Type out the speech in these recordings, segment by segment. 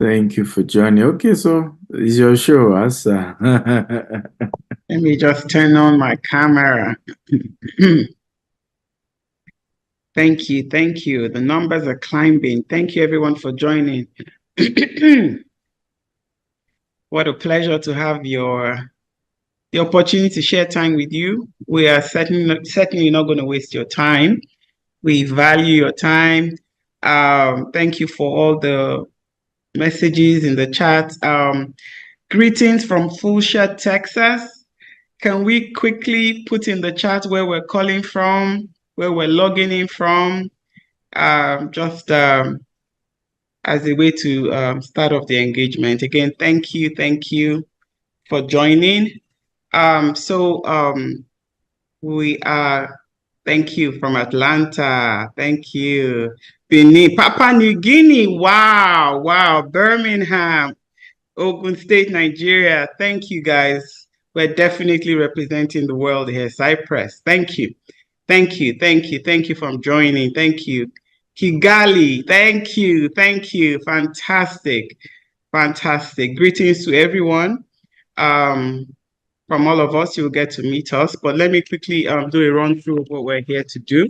Thank you for joining. Okay, so it's your show, Asa. Let me just turn on my camera. Thank you. Thank you. The numbers are climbing. Thank you, everyone, for joining. What a pleasure to have the opportunity to share time with you. We are certainly not going to waste your time. We value your time. Thank you for all the messages in the chat. Greetings from Fulshear, Texas. Can we quickly put in the chat where we're calling from, where we're logging in from, just as a way to start off the engagement. Again, thank you for joining. We are, thank you from Atlanta. Thank you. Benin, Papua New Guinea. Wow. Birmingham, Ogun State, Nigeria. Thank you, guys. We're definitely representing the world here. Cyprus. Thank you for joining. Thank you. Kigali. Thank you. Fantastic. Greetings to everyone. From all of us, you'll get to meet us. But let me quickly do a run through of what we're here to do.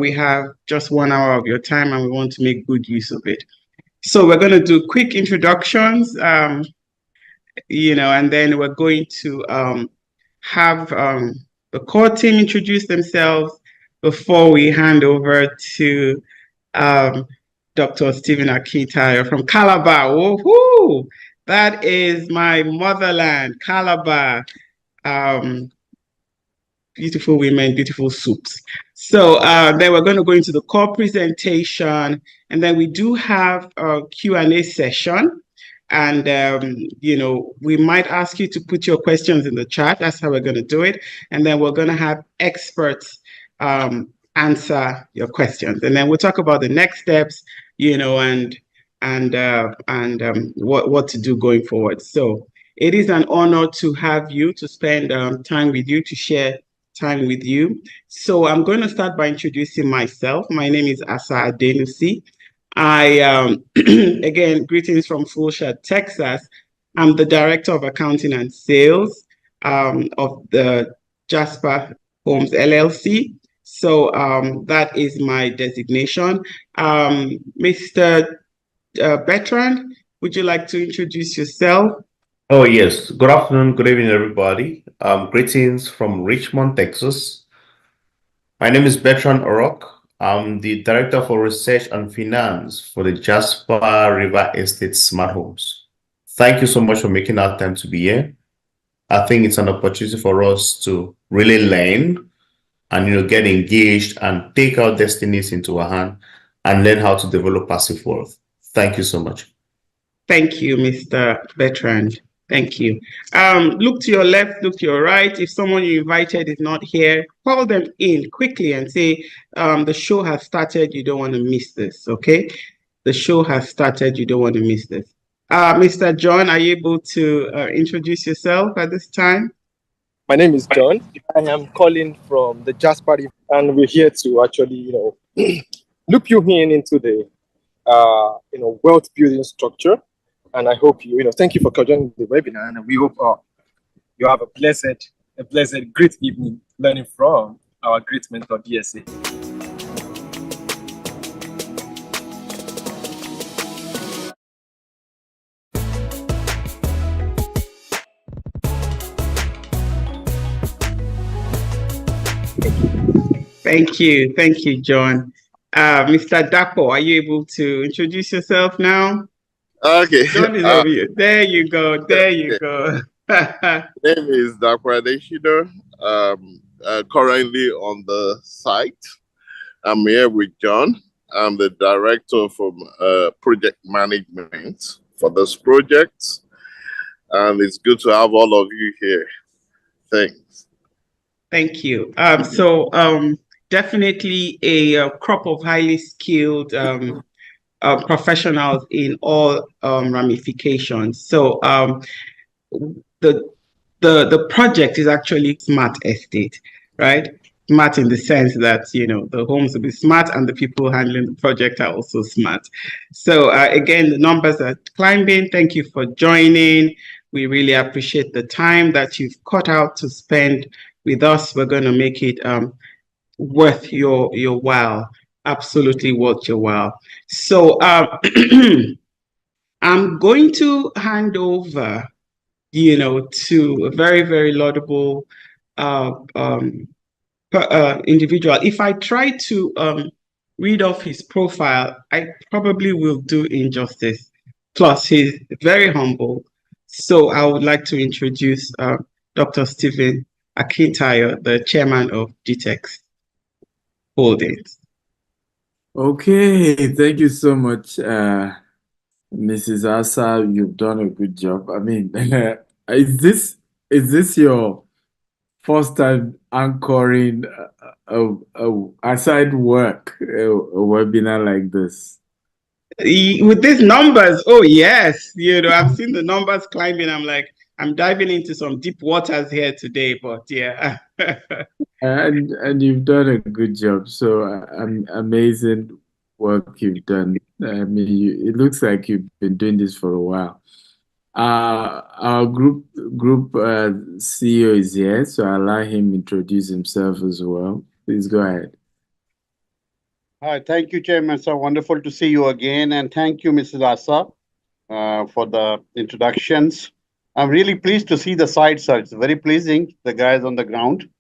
We have just 1 hour of your time and we want to make good use of it. So we're going to do quick introductions, and then we're going to have the core team introduce themselves before we hand over to Dr. Stephen Akitayo from Calabar. Woohoo! That is my motherland, Calabar. Beautiful women, beautiful soups. So then we're going to go into the core presentation, and then we do have a Q&A session. And, we might ask you to put your questions in the chat. That's how we're going to do it. And then we're going to have experts answer your questions. And then we'll talk about the next steps, and what to do going forward. So it is an honor to have you, to spend time with you, to share time with you. So I'm going to start by introducing myself. My name is Asa Adenusi. I, again, greetings from Fulshear, Texas. I'm the Director of Accounting and Sales of the Jasper Homes LLC. So that is my designation. Mr. Bertrand, would you like to introduce yourself? Oh, yes. Good afternoon, good evening, everybody. Greetings from Richmond, Texas. My name is Bertrand Orok. I'm the Director for Research and Finance for the Jasper River Estate Smart Homes. Thank you so much for making our time to be here. I think it's an opportunity for us to really learn and get engaged and take our destinies into our hand and learn how to develop passive wealth. Thank you so much. Thank you, Mr. Bertrand. Thank you. Look to your left, look to your right. If someone you invited is not here, call them in quickly and say, the show has started, you don't want to miss this, okay? The show has started, you don't want to miss this. Mr. John, are you able to introduce yourself at this time? My name is John. I am calling from the Jasper, and we're here to actually, loop you into the, wealth building structure. And I hope thank you for joining the webinar, and we hope you have a blessed, great evening learning from our great mentor, DSA. Thank you, John. Mr. Dapo, are you able to introduce yourself now? Okay. John is over here. There you go. name is Dapo Adeshido. Currently on the site. I'm here with John. I'm the director for project management for this project. And it's good to have all of you here. Thanks. Thank you. Definitely a crop of highly skilled professionals in all ramifications. So the project is actually Smart Estate, right? smart in the sense that, you know, the homes will be smart and the people handling the project are also smart. So again, the numbers are climbing. Thank you for joining. We really appreciate the time that you've cut out to spend with us. We're going to make it worth your while. Absolutely worth your while. So I'm going to hand over, you know, to a very, very laudable individual. If I try to read off his profile, I probably will do injustice. Plus, he's very humble. So I would like to introduce Dr. Stephen Akintayo, the chairman of GTEx Holdings. Okay, thank you so much, Mrs. Asa. You've done a good job. I mean, is this your first time anchoring aside work a webinar like this? With these numbers, oh yes, you know, I've seen the numbers climbing. I'm like, I'm diving into some deep waters here today, but yeah. And you've done a good job. So amazing work you've done. I mean, it looks like you've been doing this for a while. Our group CEO is here, so I'll allow him introduce himself as well. Please go ahead. Hi, thank you, Chairman. So wonderful to see you again, and thank you, Mrs. Asa, for the introductions. I'm really pleased to see the site, sir. It's very pleasing, the guys on the ground.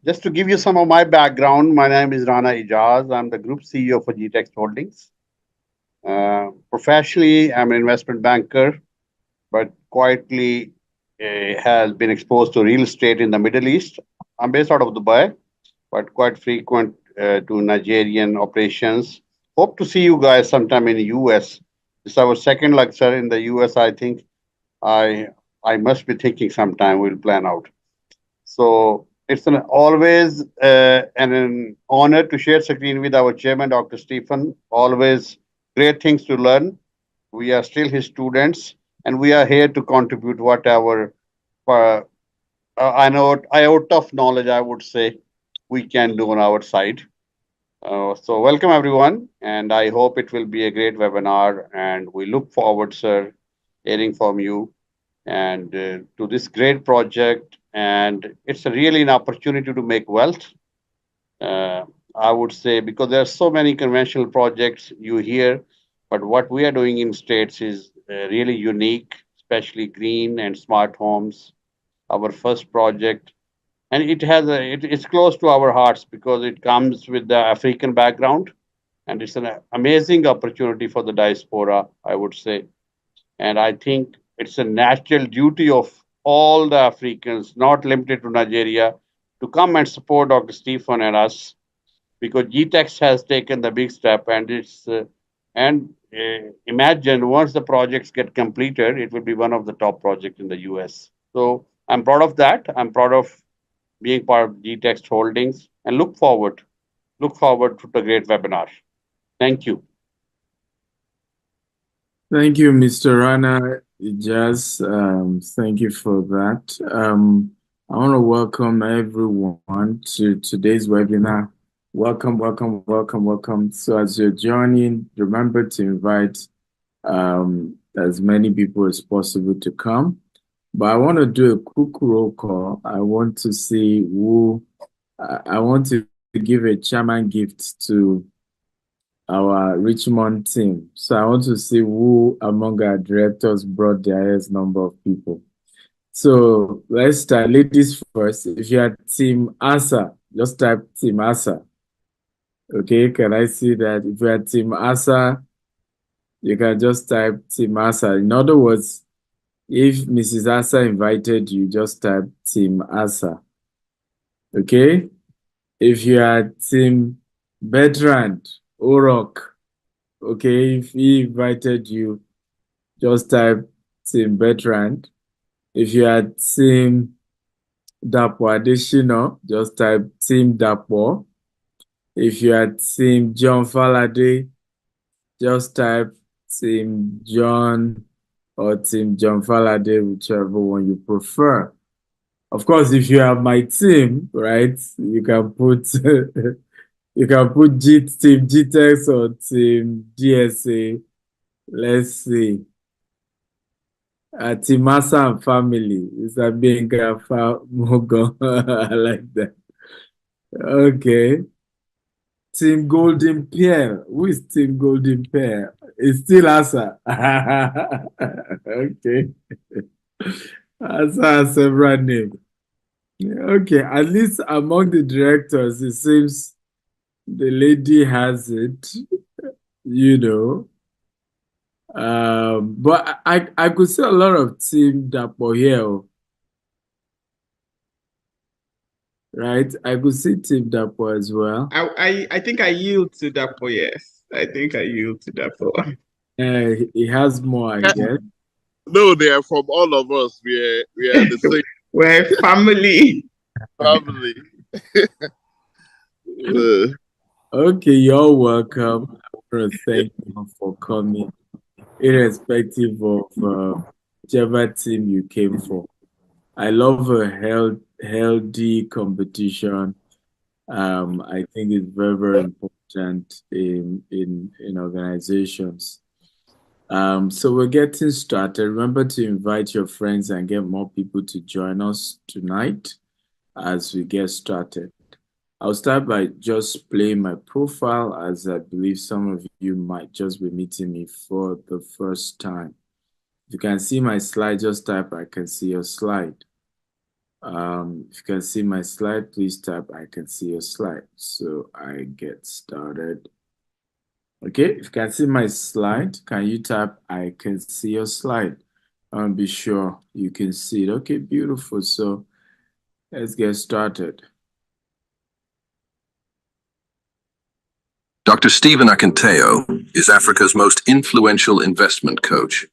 Just to give you some of my background, my name is Rana Ijaz. I'm the Group CEO for GTEx Holdings. Professionally, I'm an investment banker, but quietly has been exposed to real estate in the Middle East. I'm based out of Dubai, but quite frequent to Nigerian operations. Hope to see you guys sometime in the US. It's our second lecture in the US. I think I must be thinking sometime we'll plan out. So it's always an honor to share screen with our chairman, Dr. Stephen. Always great things to learn. We are still his students, and we are here to contribute whatever I know iota of knowledge, I would say, we can do on our side. So welcome everyone, and I hope it will be a great webinar. And we look forward, sir, hearing from you and to this great project. And it's really an opportunity to make wealth. I would say because there are so many conventional projects you hear, but what we are doing in states is really unique, especially green and smart homes. Our first project, and it's close to our hearts because it comes with the African background, and it's an amazing opportunity for the diaspora, I would say. And I think it's a natural duty of all the Africans, not limited to Nigeria, to come and support Dr. Stephen and us, because GTEx has taken the big step, and imagine once the projects get completed, it will be one of the top projects in the US. So I'm proud of that. I'm proud of being part of GTEx Holdings, and look forward to the great webinar. Thank you. Thank you, Mr. Rana Ijaz. Thank you for that. I want to welcome everyone to today's webinar. Welcome, welcome, welcome, welcome. So as you're joining, remember to invite as many people as possible to come. But I want to do a quick roll call. I want to see who, I want to give a chairman gift to our Richmond team. So I want to see who among our directors brought the highest number of people. So let's start. Ladies first. If you are Team Asa, just type Team Asa. Okay, can I see that? If you are Team Asa, you can just type Team Asa. In other words, if Mrs. Asa invited you, just type Team Asa. Okay? If you are Team Bertrand Orok, okay, if he invited you, just type Team Bertrand. If you are Team Dapo Adeshino, just type Team Dapo. If you are Team John Falade, just type Team John or Team John Falade, whichever one you prefer. Of course, if you have my team, right, you can put you can put team GTEX or team GSA. Let's see. Timasa and family. It's a being Mogo. I like that. Okay. Team Golden Pear. Who is Team Golden Pear? It's still Asa. Okay. Asa has several names. Okay, at least among the directors, it seems the lady has it, you know. But I could see a lot of Team Dapo here, oh, right? I could see Team Dapo as well. I think I yield to Dapo, yes. I think I yield to Dapo. He has more, I guess. No, they are from all of us. We are the same We're family. family. Uh, Okay, you're welcome. I want to thank you for coming, irrespective of whichever team you came for. I love a healthy competition. I think it's very, very important in organizations. So we're getting started. Remember to invite your friends and get more people to join us tonight as we get started. I'll start by just playing my profile, as I believe some of you might just be meeting me for the first time. If you can see my slide, just type I can see your slide. If you can see my slide, please type I can see your slide. So I get started. Okay, if you can see my slide, can you type I can see your slide? Be sure you can see it. Okay, beautiful. So let's get started. Dr. Stephen Akinteo is Africa's most influential investment coach.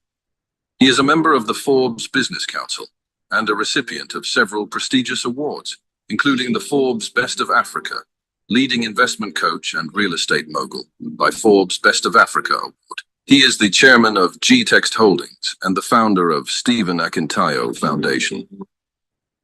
He is a member of the Forbes Business Council and a recipient of several prestigious awards, including the Forbes Best of Africa, Leading Investment Coach and Real Estate Mogul by Forbes Best of Africa Award. He is the chairman of G-Text Holdings and the founder of Stephen Akinteo Foundation.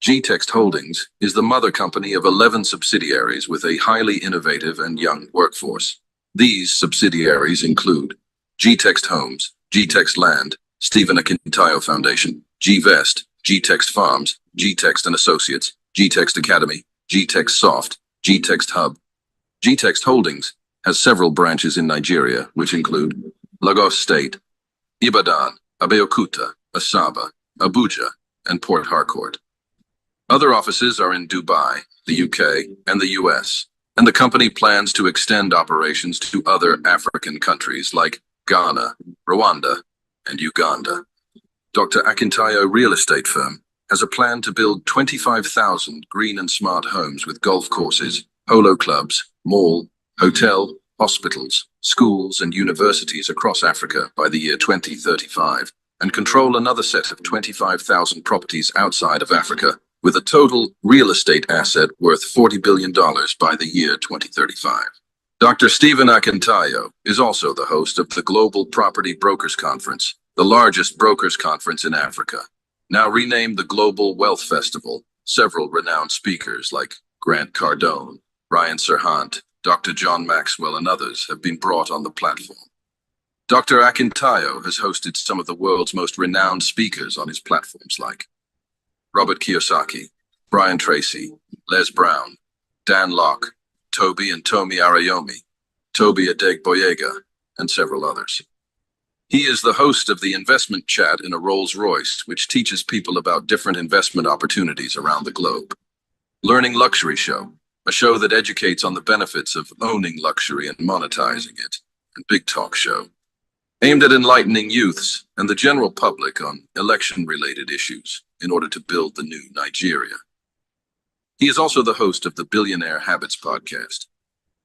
G-Text Holdings is the mother company of 11 subsidiaries with a highly innovative and young workforce. These subsidiaries include G-Text Homes, G-Text Land, Stephen Akinteo Foundation, G-Vest, G-Text Farms, G-Text and Associates, G-Text Academy, G-Text Soft, G-Text Hub. G-Text Holdings has several branches in Nigeria, which include Lagos State, Ibadan, Abeokuta, Asaba, Abuja, and Port Harcourt. Other offices are in Dubai, the UK, and the US, and the company plans to extend operations to other African countries like Ghana, Rwanda, and Uganda. Dr. Akinteo Real Estate Firm has a plan to build 25,000 green and smart homes with golf courses, polo clubs, mall, hotel, hospitals, schools, and universities across Africa by the year 2035, and control another set of 25,000 properties outside of Africa, with a total real estate asset worth $40 billion by the year 2035. Dr. Stephen Akinteo is also the host of the Global Property Brokers Conference, the largest brokers conference in Africa. Now renamed the Global Wealth Festival, several renowned speakers like Grant Cardone, Ryan Serhant, Dr. John Maxwell, and others have been brought on the platform. Dr. Akinteo has hosted some of the world's most renowned speakers on his platforms like Robert Kiyosaki, Brian Tracy, Les Brown, Dan Locke, Toby and Tomi Arayomi, Toby Adegboyega, and several others. He is the host of the Investment Chat in a Rolls-Royce, which teaches people about different investment opportunities around the globe. Learning Luxury Show, a show that educates on the benefits of owning luxury and monetizing it, and Big Talk Show, aimed at enlightening youths and the general public on election-related issues in order to build the new Nigeria. He is also the host of the Billionaire Habits podcast,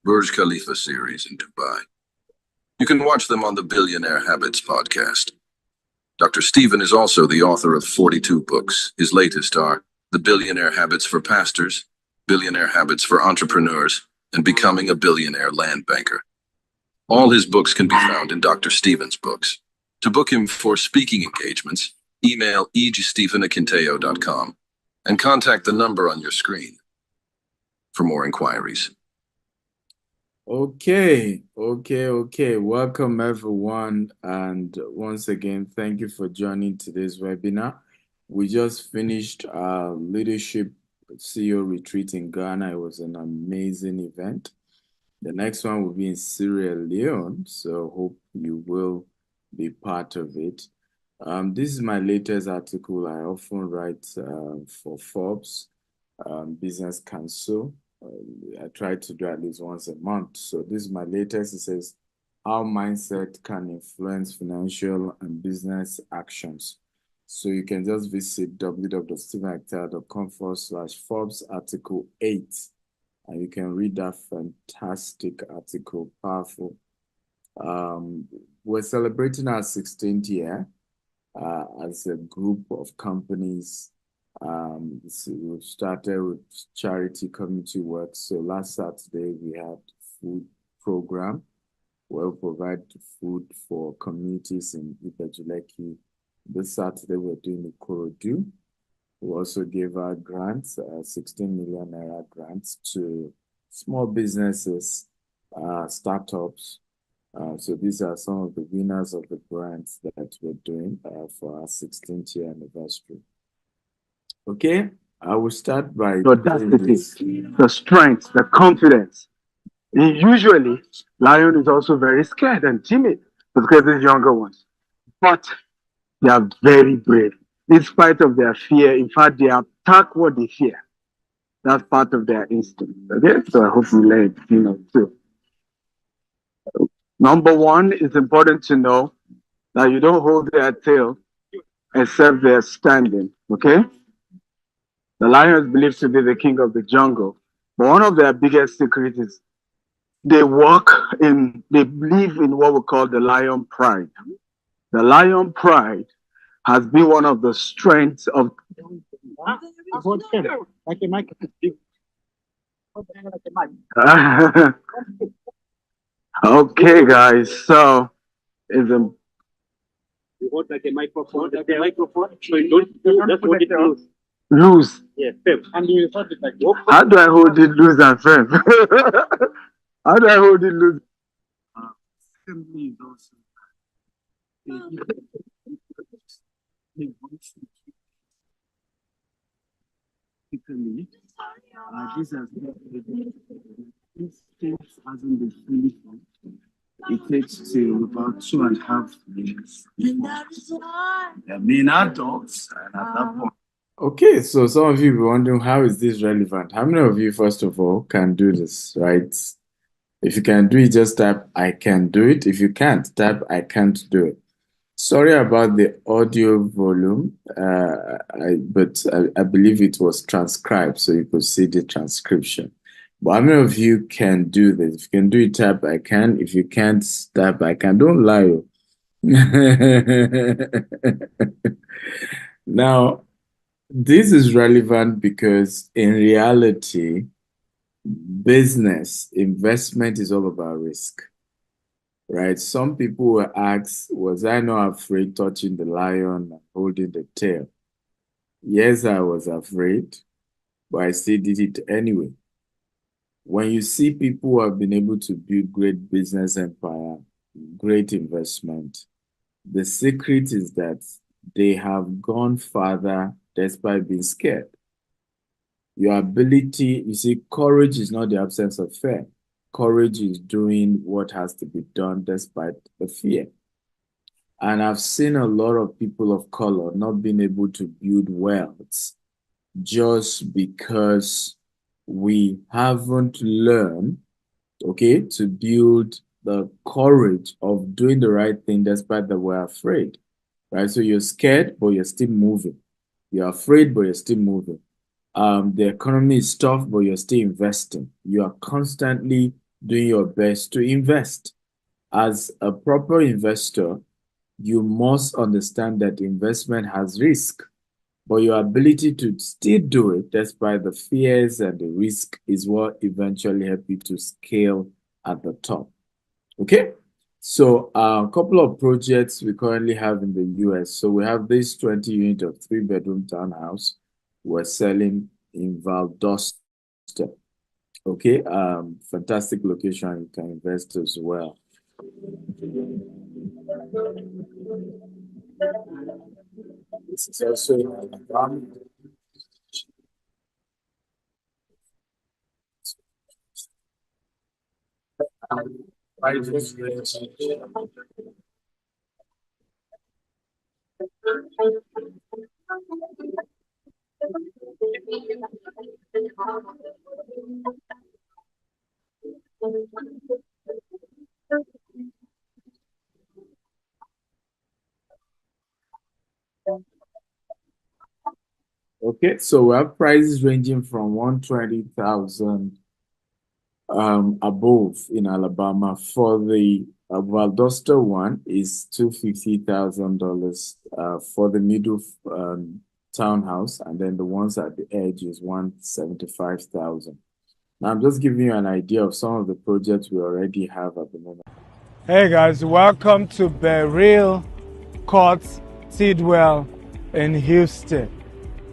Burj Khalifa series in Dubai. You can watch them on the Billionaire Habits podcast. Dr. Stephen is also the author of 42 books. His latest are The Billionaire Habits for Pastors, Billionaire Habits for Entrepreneurs, and Becoming a Billionaire Land Banker. All his books can be found in Dr. Stephen's books. To book him for speaking engagements, email egstephenakinteo.com. and contact the number on your screen for more inquiries. Okay. Welcome, everyone. And once again, thank you for joining today's webinar. We just finished our leadership CEO retreat in Ghana. It was an amazing event. The next one will be in Sierra Leone, so hope you will be part of it. This is my latest article. I often write for Forbes Business Council. I try to do at least once a month. So this is my latest. It says, how mindset can influence financial and business actions. So you can just visit www.stephenactel.com/Forbes article 8. And you can read that fantastic article, powerful. We're celebrating our 16th year as a group of companies. So we started with charity community work. So last Saturday, we had food program where we provide food for communities in Ibejuleki. This Saturday, we're doing Ikorodu. We also gave out grants, 16 million naira grants to small businesses, startups. So these are some of the winners of the grants that we're doing for our 16th year anniversary. Okay, I will start by the audacity, the strength, the confidence. And usually, lion is also very scared and timid because these younger ones, but they are very brave. In spite of their fear, in fact, they attack what they fear. That's part of their instinct. Okay, so I hope you learn, too. Number one, it's important to know that you don't hold their tail except they're standing. Okay. The lion is believed to be the king of the jungle, but one of their biggest secrets is they believe in what we call the lion pride. The lion pride has been one of the strengths of. Okay, guys, so it's a. You hold like a microphone, so you don't just hold it loose. Loose. Yeah, firm. And you hold it like this. How do I hold it loose and firm? How do I hold it loose? Simply is also this hasn't been fully formed. It takes till about 2.5 years. They're being adults, and at that point. Okay, so some of you will be wondering, how is this relevant? How many of you, first of all, can do this, right? If you can do it, just type, I can do it. If you can't, type, I can't do it. Sorry about the audio volume, but I believe it was transcribed, so you could see the transcription. But how many of you can do this? If you can do it, type, I can. If you can't, type, I can. Don't lie. Now, this is relevant because in reality, business investment is all about risk, right? Some people will ask, was I not afraid touching the lion and holding the tail? Yes, I was afraid, but I still did it anyway. When you see people who have been able to build great business empire, great investment, the secret is that they have gone farther despite being scared. Your ability, you see, courage is not the absence of fear. Courage is doing what has to be done despite the fear. And I've seen a lot of people of color not being able to build wealth just because we haven't learned, okay, to build the courage of doing the right thing despite that we're afraid, right? So you're scared, but you're still moving. You're afraid, but you're still moving. The economy is tough, but you're still investing. You are constantly doing your best to invest. As a proper investor, you must understand that investment has risk, but your ability to still do it despite the fears and the risk is what eventually help you to scale at the top. Okay, so a couple of projects we currently have in the US. So we have this 20 unit of 3-bedroom townhouse we're selling in Valdosta. Okay, fantastic location. You can invest as well. This is also in Alabama. Okay, so we have prices ranging from 120,000 above in Alabama. For the Valdosta one is $250,000 for the middle townhouse, and then the ones at the edge is 175,000. Now I'm just giving you an idea of some of the projects we already have at the moment. Hey guys, welcome to Beryl Court Tidwell in Houston.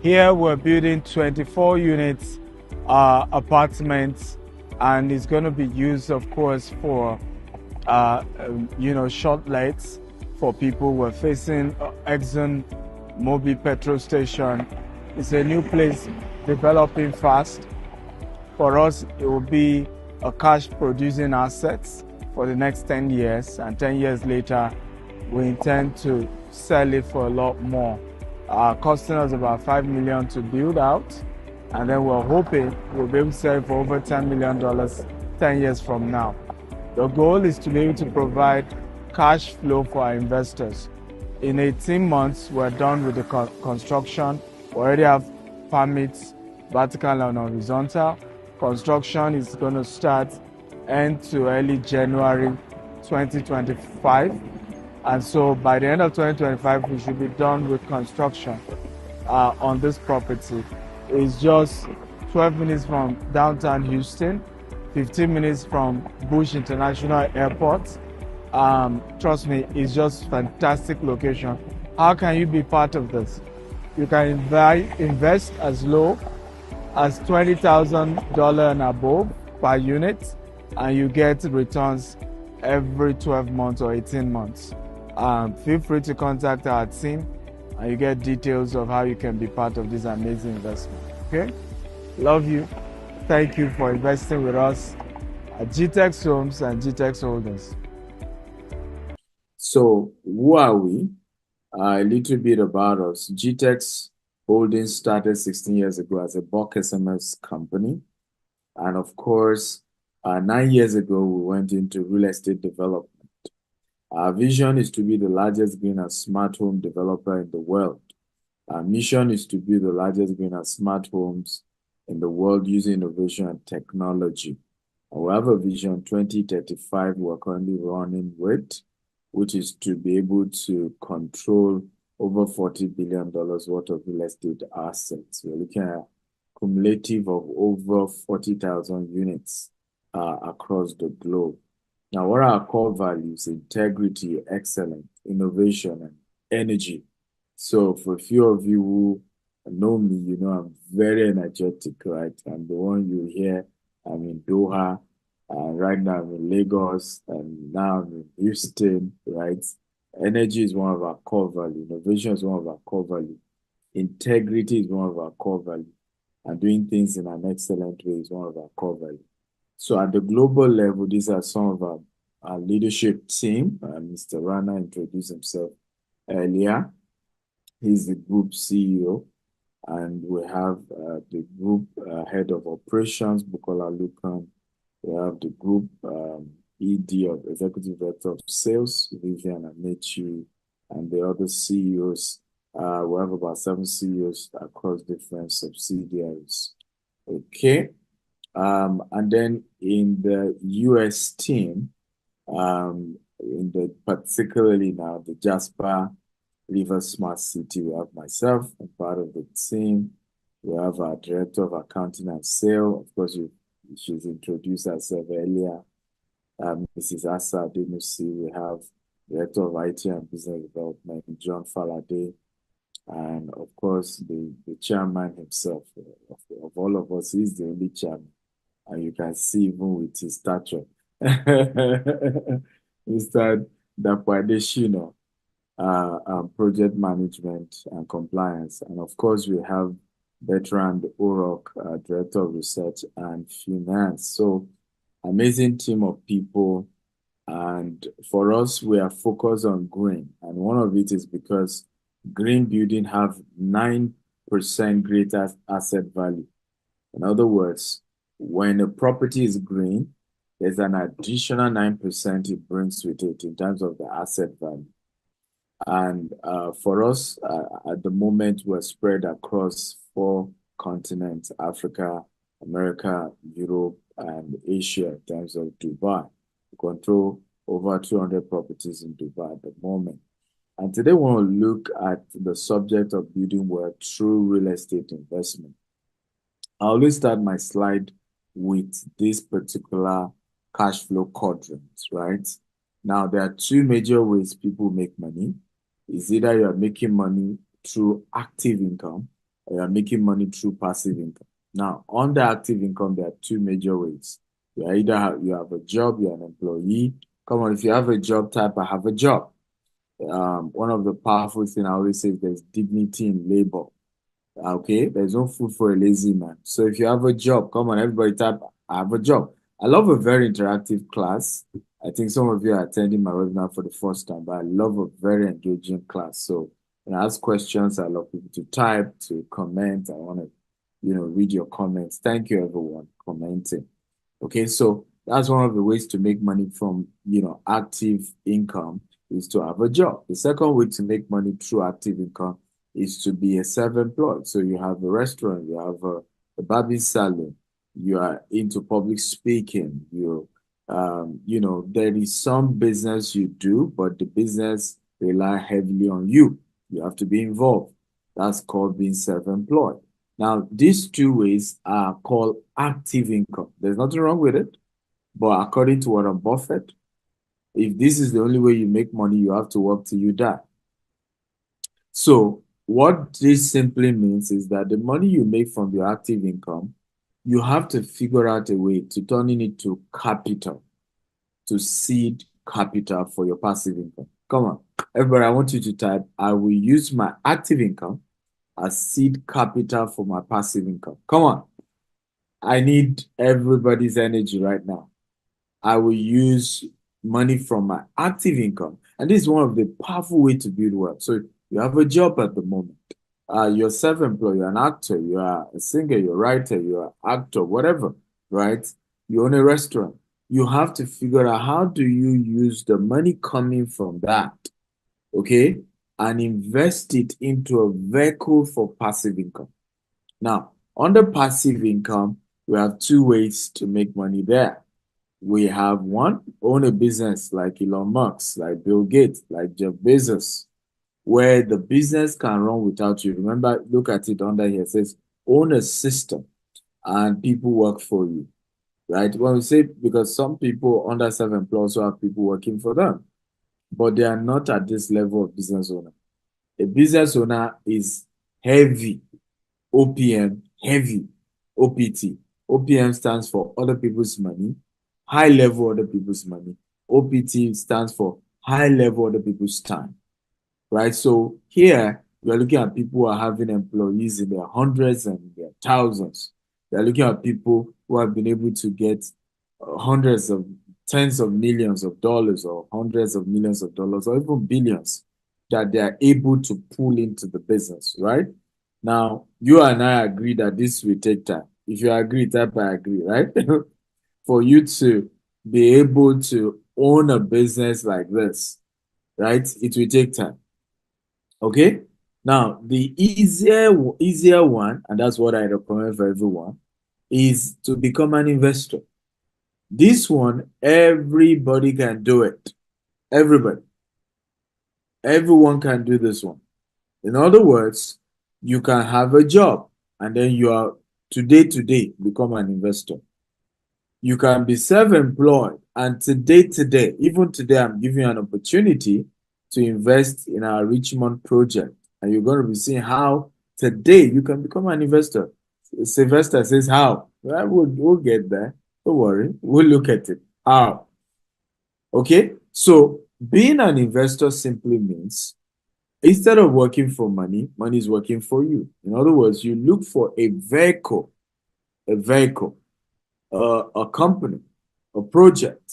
Here we're building 24 units apartments, and it's going to be used, of course, for short lights for people. We're facing Exxon Mobil petrol station. It's a new place developing fast. For us, it will be a cash producing assets for the next 10 years, and 10 years later, we intend to sell it for a lot more. Costing us about $5 million to build out, and then we're hoping we'll be able to sell it for over $10 million 10 years from now. The goal is to be able to provide cash flow for our investors. In 18 months, we're done with the construction. We already have permits, vertical and horizontal. Construction is going to start end to early January 2025. And so by the end of 2025, we should be done with construction on this property. It's just 12 minutes from downtown Houston, 15 minutes from Bush International Airport. Trust me, it's just fantastic location. How can you be part of this? You can invest as low as $20,000 and above per unit, and you get returns every 12 months or 18 months. Feel free to contact our team, and you get details of how you can be part of this amazing investment. Okay? Love you. Thank you for investing with us at GTEX Homes and GTEX Holdings. So who are we? A little bit about us. GTEX Holdings started 16 years ago as a bulk SMS company. And of course, 9 years ago, we went into real estate development. Our vision is to be the largest green and smart home developer in the world. Our mission is to be the largest green and smart homes in the world using innovation and technology. And we have a vision 2035 we're currently running with, which is to be able to control over $40 billion worth of real estate assets. We're looking at cumulative of over 40,000 units across the globe. Now, what are our core values? Integrity, excellence, innovation, and energy. So for a few of you who know me, you know I'm very energetic, right? I'm the one you hear. I'm in Doha, right now I'm in Lagos, and now I'm in Houston, right? Energy is one of our core values. Innovation is one of our core values. Integrity is one of our core values. And doing things in an excellent way is one of our core values. So at the global level, these are some of our leadership team. Mr. Rana introduced himself earlier. He's the group CEO. And we have the group head of operations, Bukola Lukan. We have the group ED of Executive Director of Sales, Vivian Amechi, and the other CEOs. We have about 7 CEOs across different subsidiaries. Okay. And then in the US team, particularly now the Jasper River Smart City, we have myself, I'm part of the team. We have our Director of Accounting and Sale. Of course, she's introduced herself earlier. Mrs. Asa Adenusi. We have Director of IT and Business Development, John Faladay. And of course, the chairman himself of all of us, he's the only chairman. And you can see even with his stature. Mr. Dapadeshino, project management and compliance. And of course, we have Bertrand Orok, Director of Research and Finance. So, amazing team of people. And for us, we are focused on green. And one of it is because green building have 9% greater asset value. In other words, when a property is green, there's an additional 9% it brings with it in terms of the asset value. And for us, at the moment, we're spread across 4 continents: Africa, America, Europe, and Asia in terms of Dubai. We control over 200 properties in Dubai at the moment. And today, we want to look at the subject of building wealth through real estate investment. I always start my slide with this particular cash flow quadrant, right? Now, there are 2 major ways people make money. It's either you're making money through active income or you're making money through passive income. Now, on the active income, there are 2 major ways. You have a job, you're an employee. Come on, if you have a job, type I have a job. One of the powerful things I always say is there's dignity in labor. Okay, there's no food for a lazy man. So if you have a job, come on, everybody type, I have a job. I love a very interactive class. I think some of you are attending my webinar for the first time, but I love a very engaging class. So when I ask questions, I love people to type, to comment. I want to, read your comments. Thank you, everyone, commenting. Okay, so that's one of the ways to make money from, active income is to have a job. The second way to make money through active income is to be a self-employed. So you have a restaurant, you have a barbing salon, you are into public speaking, there is some business you do, but the business rely heavily on you. You have to be involved. That's called being self-employed. Now, these 2 ways are called active income. There's nothing wrong with it, but according to Warren Buffett, if this is the only way you make money, you have to work till you die. So what this simply means is that the money you make from your active income, you have to figure out a way to turning it to capital, to seed capital for your passive income. Come on, everybody, I want you to type, I will use my active income as seed capital for my passive income. Come on, I need everybody's energy right now. I will use money from my active income. And this is one of the powerful ways to build wealth. So you have a job at the moment. You're self-employed, you're an actor, you are a singer, you're a writer, you're an actor, whatever, right? You own a restaurant. You have to figure out how do you use the money coming from that, okay, and invest it into a vehicle for passive income. Now, under passive income, we have 2 ways to make money there. We have one, own a business like Elon Musk, like Bill Gates, like Jeff Bezos, where the business can run without you. Remember, look at it under here. It says, own a system and people work for you, right? When we say, because some people under self-employed also have people working for them, but they are not at this level of business owner. A business owner is heavy, OPM, heavy, OPT. OPM stands for other people's money, high level other people's money. OPT stands for high level other people's time, right? So here we are looking at people who are having employees in their hundreds and their thousands. We are looking at people who have been able to get hundreds of tens of millions of dollars or hundreds of millions of dollars or even billions that they are able to pull into the business, right? Now, you and I agree that this will take time. If you agree, type I agree, right? For you to be able to own a business like this, right? It will take time. Okay? Now, the easier one, and that's what I recommend for everyone, is to become an investor. This one, everybody can do it. Everybody. Everyone can do this one. In other words, you can have a job and then you are today become an investor. You can be self-employed and today, even today, I'm giving you an opportunity to invest in our Richmond project. And you're going to be seeing how today you can become an investor. Sylvester says how. Well, we'll get there. Don't worry. We'll look at it. How? Okay. So being an investor simply means instead of working for money, money is working for you. In other words, you look for a vehicle, a company, a project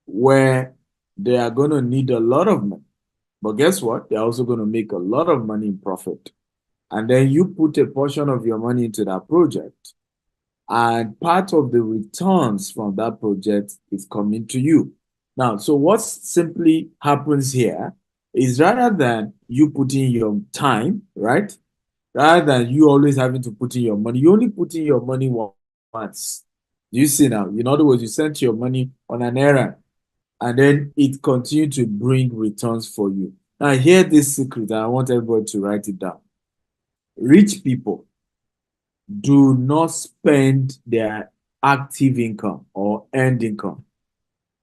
where they are going to need a lot of money. But guess what? They're also going to make a lot of money in profit. And then you put a portion of your money into that project, and part of the returns from that project is coming to you. Now, so what simply happens here is rather than you putting your time, right? Rather than you always having to put in your money, you only put in your money once. You see now, in other words, you sent your money on an errand and then it continued to bring returns for you. Now, hear this secret, and I want everybody to write it down. Rich people do not spend their active income or earned income.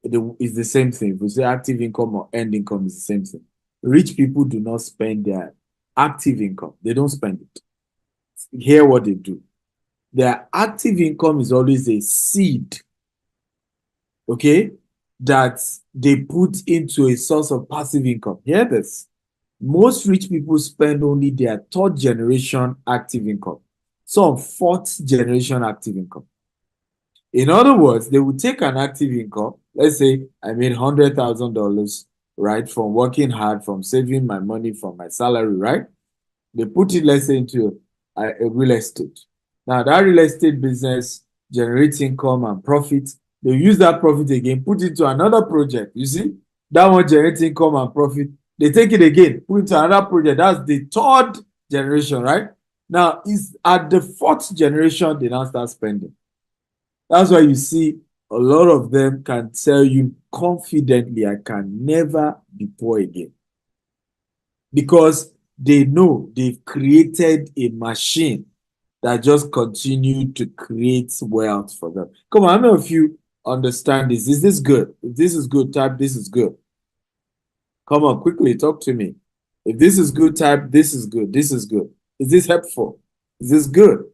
It's the same thing. If we say active income or earned income, is the same thing. Rich people do not spend their active income. They don't spend it. Hear what they do. Their active income is always a seed, okay, that they put into a source of passive income. Hear this. Most rich people spend only their third generation active income, some fourth generation active income. In other words, they would take an active income. Let's say I made $100,000, right, from working hard, from saving my money from my salary, right? They put it, let's say, into a real estate. Now, that real estate business generates income and profit. They use that profit again, put it into another project. You see, that one generates income and profit. They take it again, put it into another project. That's the third generation, right? Now, it's at the fourth generation they now start spending. That's why you see a lot of them can tell you confidently, I can never be poor again. Because they know they've created a machine that just continued to create wealth for them. Come on, how many of you understand this? Is this good? If this is good, type this is good. Come on, quickly, talk to me. If this is good, type this is good. This is good. Is this helpful? Is this good?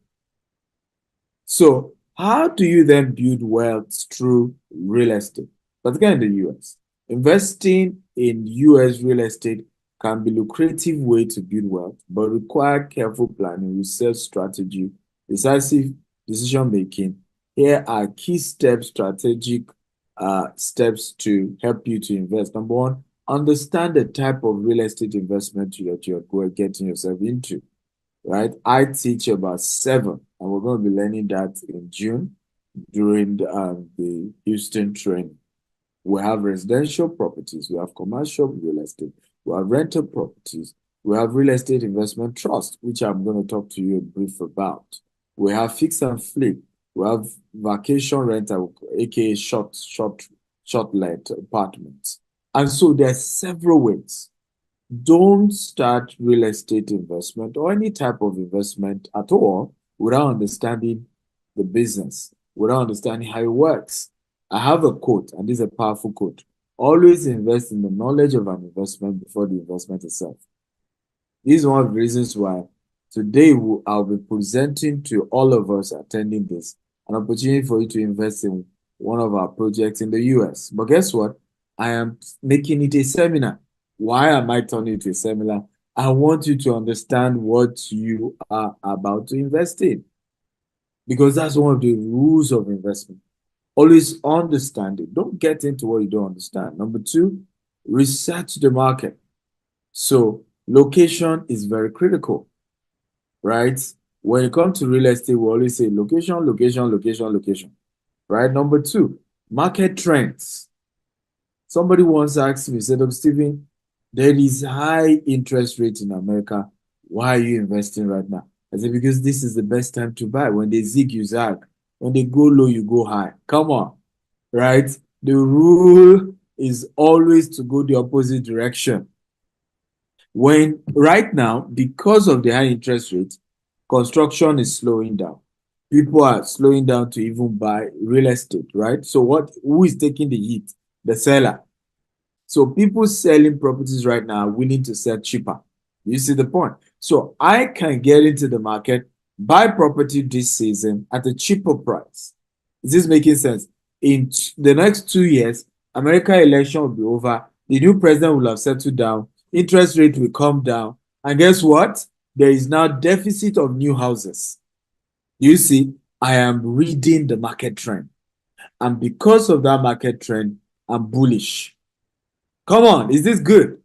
So, how do you then build wealth through real estate, particularly in the US? Investing in US real estate can be a lucrative way to build wealth, but require careful planning, research strategy, decisive decision making. Here are key steps, strategic steps to help you to invest. Number one, understand the type of real estate investment that you're getting yourself into, right? I teach about 7, and we're going to be learning that in June during the Houston training. We have residential properties, we have commercial real estate, we have rental properties, we have real estate investment trust, which I'm going to talk to you in brief about. We have fix and flip, we have vacation rental, aka short-let apartments. And so there's several ways. Don't start real estate investment or any type of investment at all without understanding the business, without understanding how it works. I have a quote, and this is a powerful quote. Always invest in the knowledge of an investment before the investment itself. This is one of the reasons why today I'll be presenting to all of us attending this an opportunity for you to invest in one of our projects in the US. But guess what? I am making it a seminar. Why am I turning it to a seminar? I want you to understand what you are about to invest in, because that's one of the rules of investment. Always understand it. Don't get into what you don't understand. Number 2, research the market. So location is very critical, right? When it comes to real estate, we always say location, location, location, location, right? Number 2, market trends. Somebody once asked me, said, Stephen, there is high interest rate in America. Why are you investing right now? I said, because this is the best time to buy. When they zig, you zag. When they go low, you go high. Come on, right? The rule is always to go the opposite direction. When right now, because of the high interest rate, construction is slowing down. People are slowing down to even buy real estate, right? So who is taking the hit? The seller. So people selling properties right now are willing to sell cheaper You see the point? So I can get into the market, buy property this season at a cheaper price. Is this making sense? In the next 2 years, American election will be over. The new president will have settled down. Interest rate will come down. And guess what? There is now deficit of new houses. You see, I am reading the market trend. And because of that market trend, I'm bullish. Come on, is this good?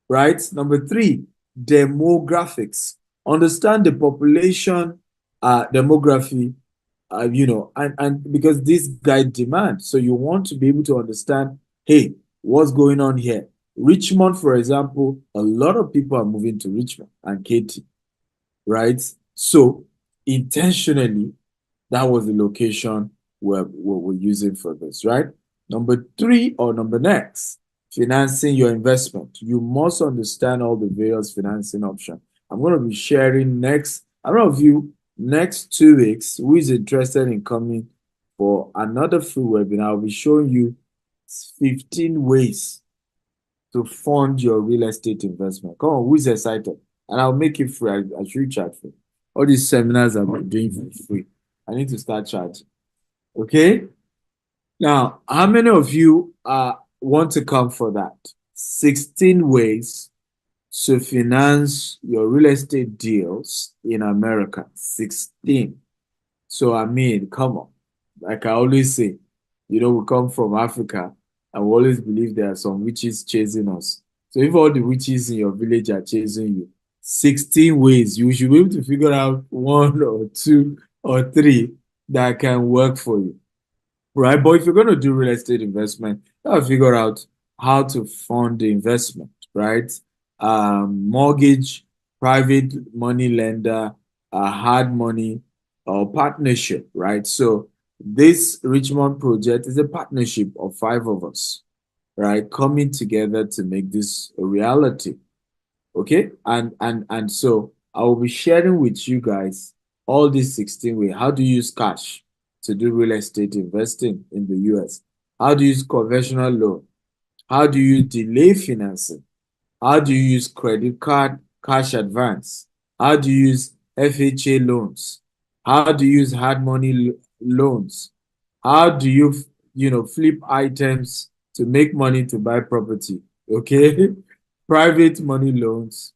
Right? Number three, demographics. Understand the population demography, and because this guide demand. So you want to be able to understand, hey, what's going on here? Richmond, for example, a lot of people are moving to Richmond and Katy, right? So intentionally, that was the location we're using for this, right? Number three, or number next, financing your investment. You must understand all the various financing options. I'm going to be sharing next, I don't know if you, next 2 weeks, who is interested in coming for another free webinar. I'll be showing you 15 ways to fund your real estate investment. Come on, who is excited? And I'll make it free. I should charge for all these seminars I've been doing for free. I need to start charging. Okay? Now, how many of you want to come for that? 16 ways to finance your real estate deals in America. 16. So, I mean, come on. Like I always say, we come from Africa and we always believe there are some witches chasing us. So, if all the witches in your village are chasing you, 16 ways, you should be able to figure out one or two or three that can work for you, right? But if you're going to do real estate investment, you gotta figure out how to fund the investment, right? Mortgage, private money lender, hard money, or partnership, right? So this Richmond project is a partnership of 5 of us, right, coming together to make this a reality. Okay, and so I will be sharing with you guys all these 16 ways. How do you use cash to do real estate investing in the US? How do you use conventional loan? How do you delay financing? How do you use credit card cash advance? How do you use FHA loans? How do you use hard money loans? How do you flip items to make money to buy property? Okay, private money loans,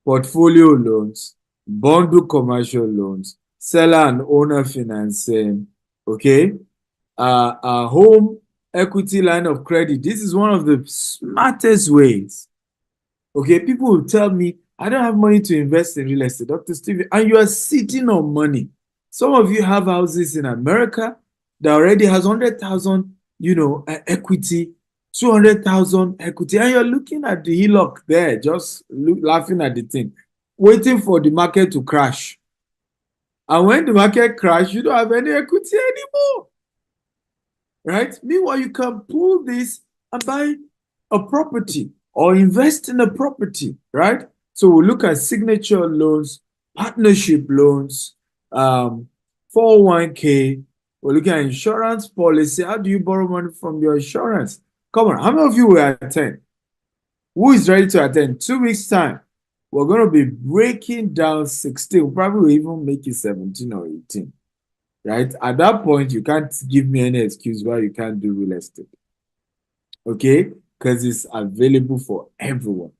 portfolio loans, bundle commercial loans, seller and owner financing, okay? Home equity line of credit. This is one of the smartest ways. Okay, people will tell me, I don't have money to invest in real estate, Dr. Stevie, and you are sitting on money. Some of you have houses in America that already has 100,000, equity, 200,000 equity, and you're looking at the HELOC there, just laughing at the thing, waiting for the market to crash. And when the market crashes, you don't have any equity anymore, right? Meanwhile, you can pull this and buy a property or invest in a property, right? So we'll look at signature loans, partnership loans, 401k. We're looking at insurance policy. How do you borrow money from your insurance? Come on, how many of you will attend? Who is ready to attend? 2 weeks' time, we're going to be breaking down 16. We'll probably even make it 17 or 18, right? At that point, you can't give me any excuse why you can't do real estate, okay? Because it's available for everyone.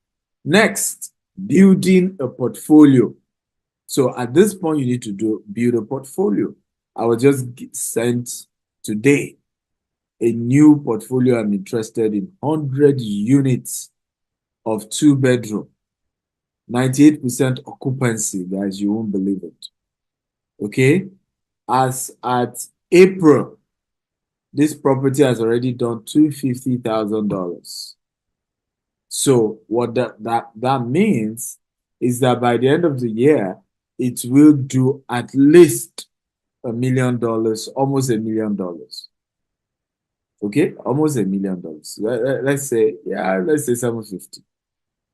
Next, building a portfolio. So at this point, you need to build a portfolio. I was just sent today a new portfolio. I'm interested in 100 units of 2-bedroom, 98% occupancy, guys. You won't believe it. Okay, as at April, this property has already done $250,000. So what that means is that by the end of the year, it will do at least $1 million, almost $1 million. Okay, almost $1 million. Let's say 750.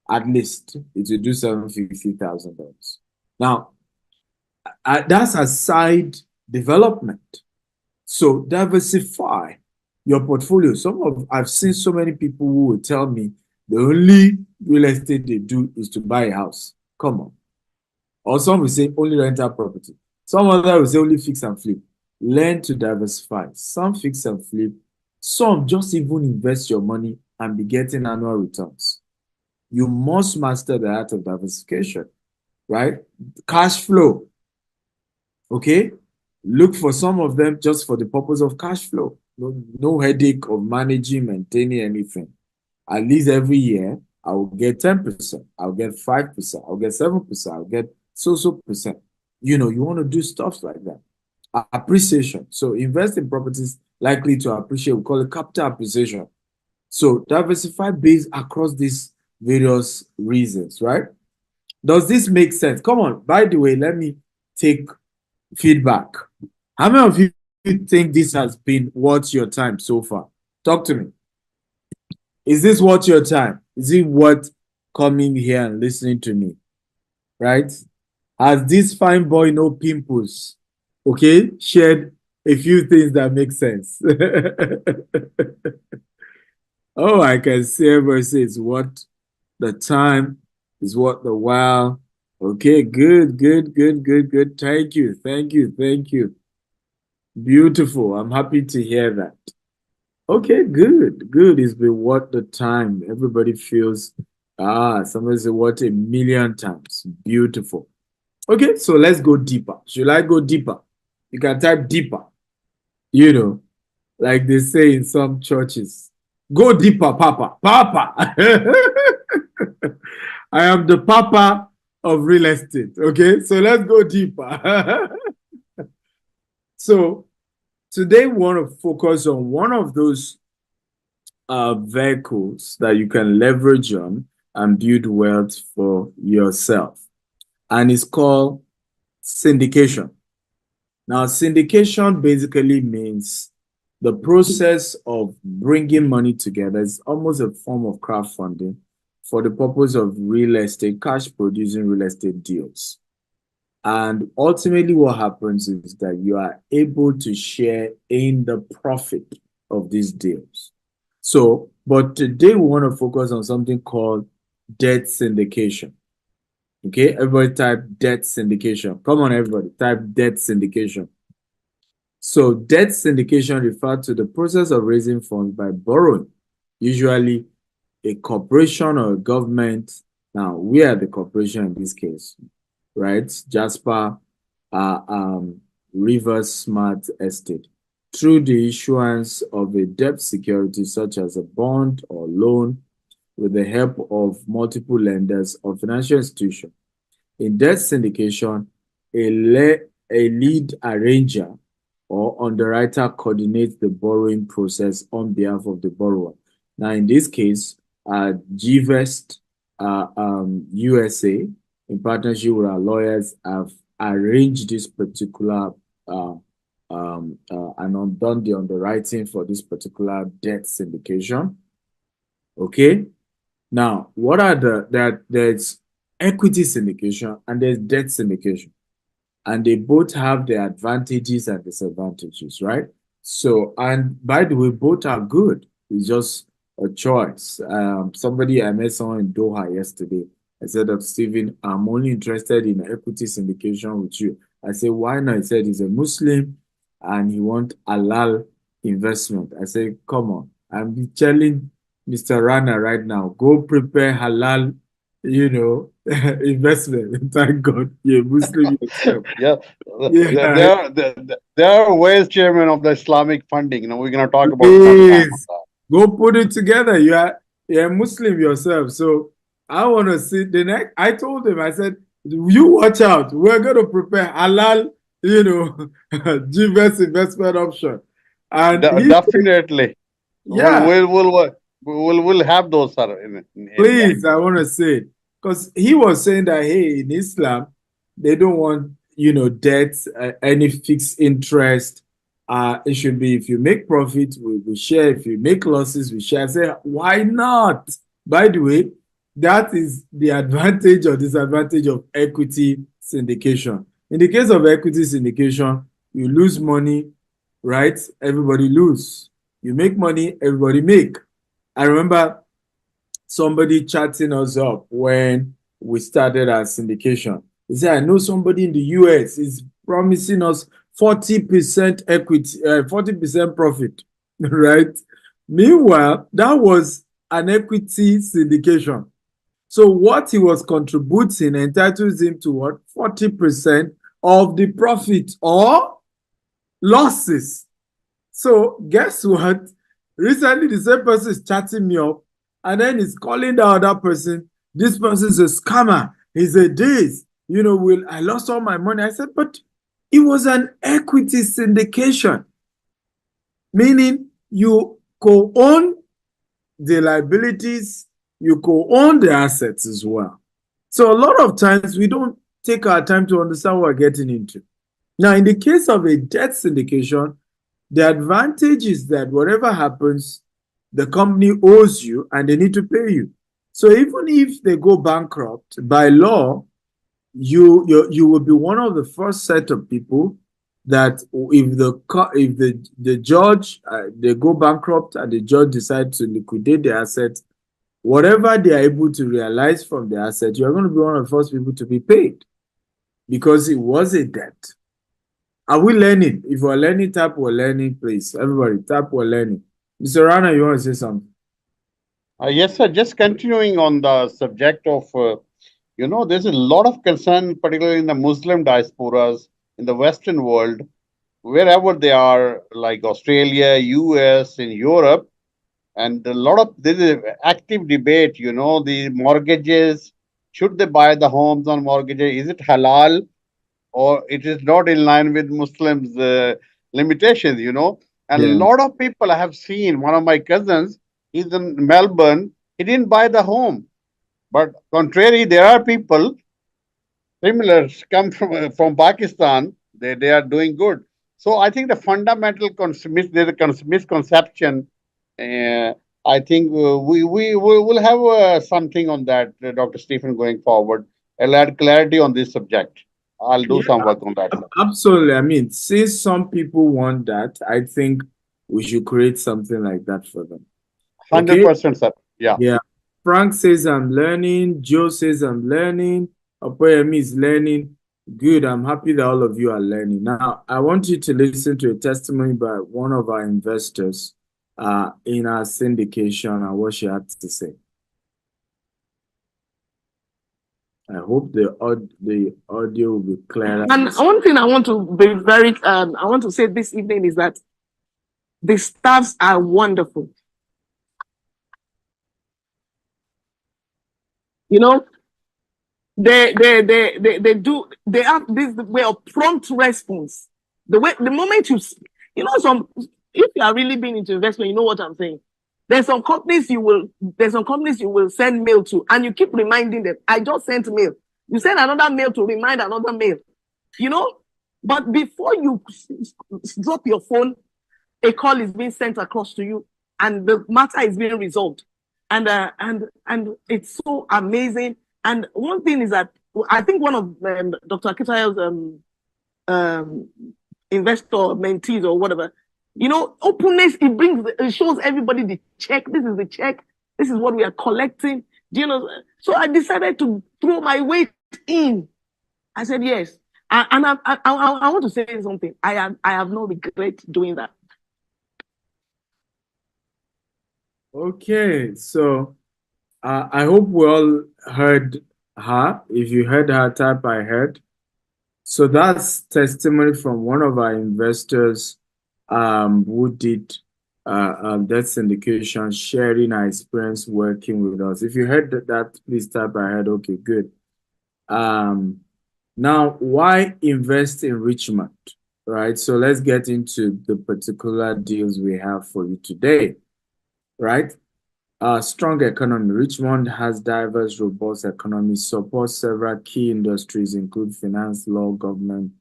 At least it will do $750,000. Now, that's a side development. So diversify your portfolio. I've seen so many people who will tell me The only real estate they do is to buy a house. Come on. Or some will say only rental property. Some other will say only fix and flip. Learn to diversify. Some fix and flip. Some just even invest your money and be getting annual returns. You must master the art of diversification, right? Cash flow. Okay? Look for some of them just for the purpose of cash flow. No headache of managing, maintaining anything. At least every year, I will get 10%, I'll get 5%, I'll get 7%, I'll get so percent. You know, you want to do stuff like that. Appreciation. So invest in properties likely to appreciate. We call it capital appreciation. So diversify based across these various reasons, right? Does this make sense? Come on. By the way, let me take feedback. How many of you think this has been worth your time so far? Talk to me. Is this worth your time? Is it worth coming here and listening to me? Right? Has this fine boy no pimples? Okay, shared a few things that make sense. Oh, I can see everybody say it's worth the time, is worth the while. Okay, good. Thank you. Beautiful. I'm happy to hear that. Okay, good. It's been worth the time. Everybody feels, somebody say what a million times. Beautiful. Okay, so let's go deeper. Should I go deeper? You can type deeper. You know, like they say in some churches, go deeper, Papa. Papa. I am the Papa of real estate. Okay, so let's go deeper. So today we want to focus on one of those vehicles that you can leverage on and build wealth for yourself. And it's called syndication. Now, syndication basically means the process of bringing money together. It's almost a form of crowdfunding for the purpose of real estate, cash producing real estate deals. And ultimately, what happens is that you are able to share in the profit of these deals. So, but today we want to focus on something called debt syndication. Okay, everybody type debt syndication. Come on, everybody, type debt syndication. So, debt syndication refers to the process of raising funds by borrowing, usually a corporation or a government. Now, we are the corporation in this case, right? Jasper Rivers Smart Estate, through the issuance of a debt security such as a bond or loan with the help of multiple lenders or financial institutions. In debt syndication, a lead arranger or underwriter coordinates the borrowing process on behalf of the borrower. Now, in this case, GVest USA, in partnership with our lawyers, have arranged this particular and done the underwriting for this particular debt syndication. Okay. Now, what are there's equity syndication and there's debt syndication, and they both have their advantages and disadvantages, right? So, and by the way, both are good. It's just a choice. Somebody, I met someone in Doha yesterday. I said, Stephen, I'm only interested in equity syndication with you. I said, why not? He said he's a Muslim and he wants halal investment. I said, come on. I'm telling Mr. Rana right now, go prepare halal, investment. Thank God you're Muslim yourself. Yeah, Yeah. there are ways, Chairman, of the Islamic funding. We're going to talk about Please go put it together. You're a Muslim yourself. So I want to see the next. I told him, I said, you watch out. We're going to prepare halal, GVS investment option. And definitely. Yeah. We'll have those, sir. Please, I want to say it. Because he was saying that, hey, in Islam, they don't want, debt, any fixed interest. It should be if you make profit, we share. If you make losses, we share. I say, why not? By the way, that is the advantage or disadvantage of equity syndication. In the case of equity syndication, you lose money, right? Everybody lose. You make money, everybody make. I remember somebody chatting us up when we started our syndication. He said, I know somebody in the US is promising us 40% equity, 40% profit, right? Meanwhile, that was an equity syndication. So what he was contributing entitles him to what? 40% of the profit or losses. So guess what? Recently, the same person is chatting me up and then he's calling the other person. This person is a scammer. He's a this. I lost all my money. I said, but it was an equity syndication, meaning you co-own the liabilities, you co-own the assets as well. So a lot of times we don't take our time to understand what we're getting into. Now, in the case of a debt syndication, the advantage is that whatever happens, the company owes you and they need to pay you. So even if they go bankrupt, by law, you will be one of the first set of people that if the judge they go bankrupt and the judge decides to liquidate the assets, whatever they are able to realize from the asset, you're going to be one of the first people to be paid because it was a debt. Are we learning? If we're learning, tap we're learning, please. Everybody, tap we're learning. Mr. Rana, you want to say something? Yes, sir. Just continuing on the subject of, there's a lot of concern, particularly in the Muslim diasporas in the Western world, wherever they are, like Australia, US, in Europe, and there is active debate. The mortgages, should they buy the homes on mortgages? Is it halal, or it is not in line with Muslims' limitations? And a lot of people I have seen. One of my cousins, he's in Melbourne. He didn't buy the home, but contrary, there are people similar come from Pakistan. They are doing good. So I think the fundamental there's a misconception. Uh, I think we will have something on that, Dr. Stephen, going forward. I'll add clarity on this subject. I'll do some work on that. Absolutely. I mean, since some people want that, I think we should create something like that for them. 100%, sir. Yeah. Yeah. Frank says I'm learning. Joe says I'm learning. Opoyemi is learning. Good. I'm happy that all of you are learning. Now, I want you to listen to a testimony by one of our investors in our syndication and what she had to say. I hope the audio will be clear. And one thing I want to be I want to say this evening is that the staffs are wonderful. They have this way of prompt response. The moment if you are really being into investment, you know what I'm saying. There's some companies you will send mail to, and you keep reminding them. I just sent mail. You send another mail to remind another mail. But before you drop your phone, a call is being sent across to you, and the matter is being resolved. And it's so amazing. And one thing is that I think one of Dr. Akitayo's investor mentees or whatever, openness, it shows everybody the check. This is the check. This is what we are collecting. So I decided to throw my weight in. I said yes. And I want to say something. I have no regret doing that. Okay, so I hope we all heard her. If you heard her, type I heard. So that's testimony from one of our investors who did that syndication, sharing our experience working with us. If you heard that, please type I heard. Okay, good. Now, why invest in Richmond? Right, so let's get into the particular deals we have for you today. Right? Strong economy. Richmond has diverse, robust economy, supports several key industries, include finance, law, government,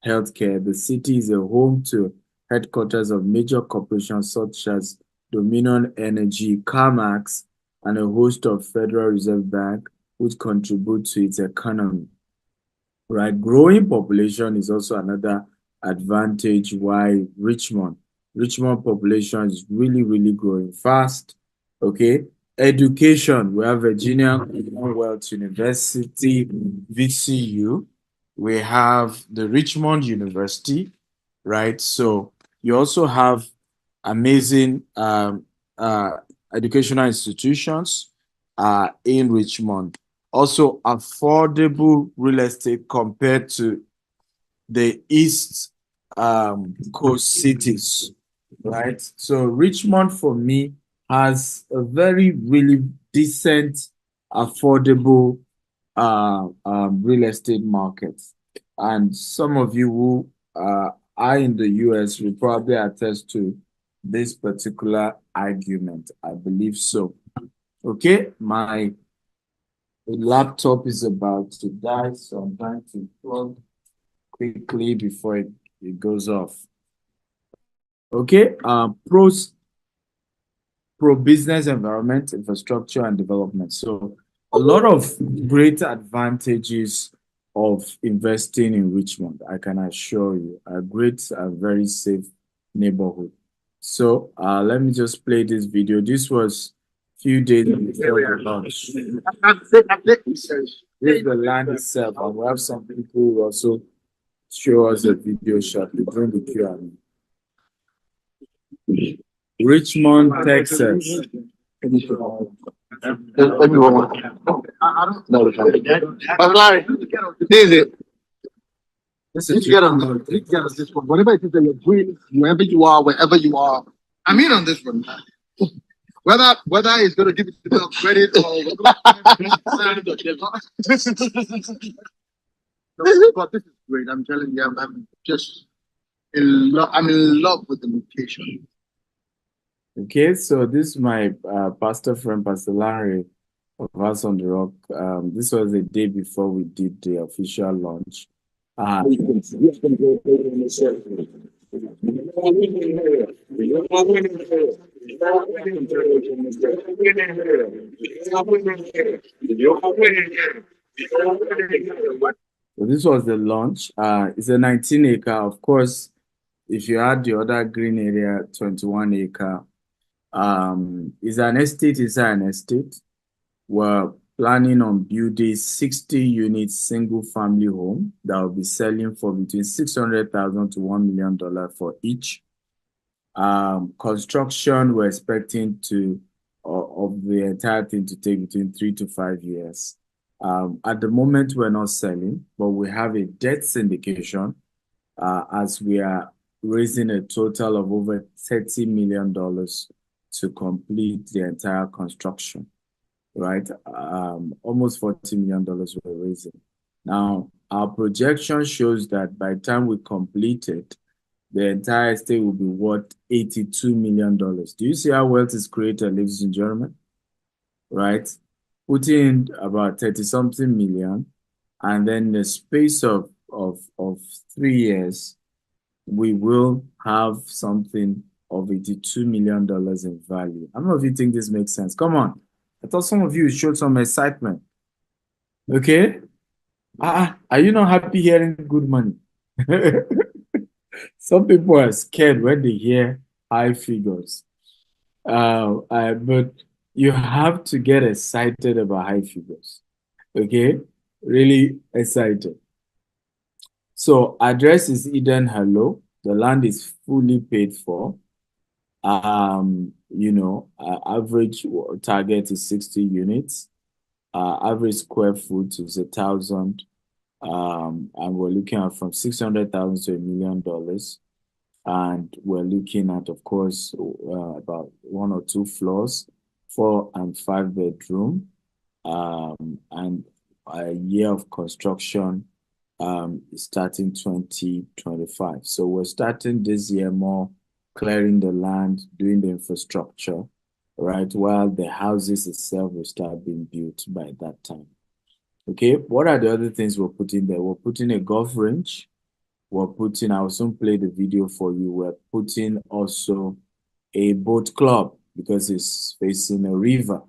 healthcare. The city is a home to headquarters of major corporations such as Dominion Energy, CarMax, and a host of Federal Reserve Bank, which contribute to its economy. Right, growing population is also another advantage why Richmond population is really, really growing fast. Okay, Education, we have Virginia Commonwealth University, VCU. We have the Richmond University, right? So you also have amazing educational institutions in Richmond. Also affordable real estate compared to the East Coast cities, right? So Richmond for me has a very really decent, affordable real estate market. And some of you who are in the US will probably attest to this particular argument. I believe so. Okay, my laptop is about to die, so I'm trying to plug quickly before it goes off. Okay, pro business environment, infrastructure, and development. So a lot of great advantages of investing in Richmond, I can assure you. A great, a very safe neighborhood. So let me just play this video. This was a few days before the launch. This is the land itself, and we have some people who also show us a video shortly during the Q&A. Richmond, Texas. Everyone. No, but Larry, this is it. This You is get on this. You get on this one. Whatever it is that you're doing, wherever you are, I'm in on this one. Whether it's going to give you the credit or but this is great. I'm telling you, I'm just in love. I'm in love with the location. Okay, so this is my pastor friend, Pastor Larry of House on the Rock. This was the day before we did the official launch. So this was the launch. It's a 19-acre. Of course, if you add the other green area, 21-acre. It's an estate inside an estate. We're planning on building 60 units single family home that will be selling for between $600,000 to $1 million for each. Construction, we're expecting to of the entire thing to take between 3 to 5 years. At the moment, we're not selling, but we have a debt syndication as we are raising a total of over $30 million to complete the entire construction, right? Almost $40 million we're raising. Now, our projection shows that by the time we complete it, the entire estate will be worth $82 million. Do you see how wealth is created, ladies and gentlemen? Right? Putting in about 30-something million, and then in the space of 3 years, we will have something of $82 million in value. How many of you think this makes sense? Come on. I thought some of you showed some excitement. Okay? Are you not happy hearing good money? Some people are scared when they hear high figures. But you have to get excited about high figures. Okay? Really excited. So address is Eden Hello. The land is fully paid for. Average target is 60 units. Average square foot is 1,000. And we're looking at from 600,000 to $1 million. And we're looking at, of course, about 1 or 2 floors, 4 and 5 bedroom, and a year of construction starting 2025. So we're starting this year more clearing the land, doing the infrastructure, right? While the houses itself will start being built by that time. Okay, what are the other things we're putting there? We're putting a golf range. We're putting, I'll soon play the video for you. We're putting also a boat club because it's facing a river.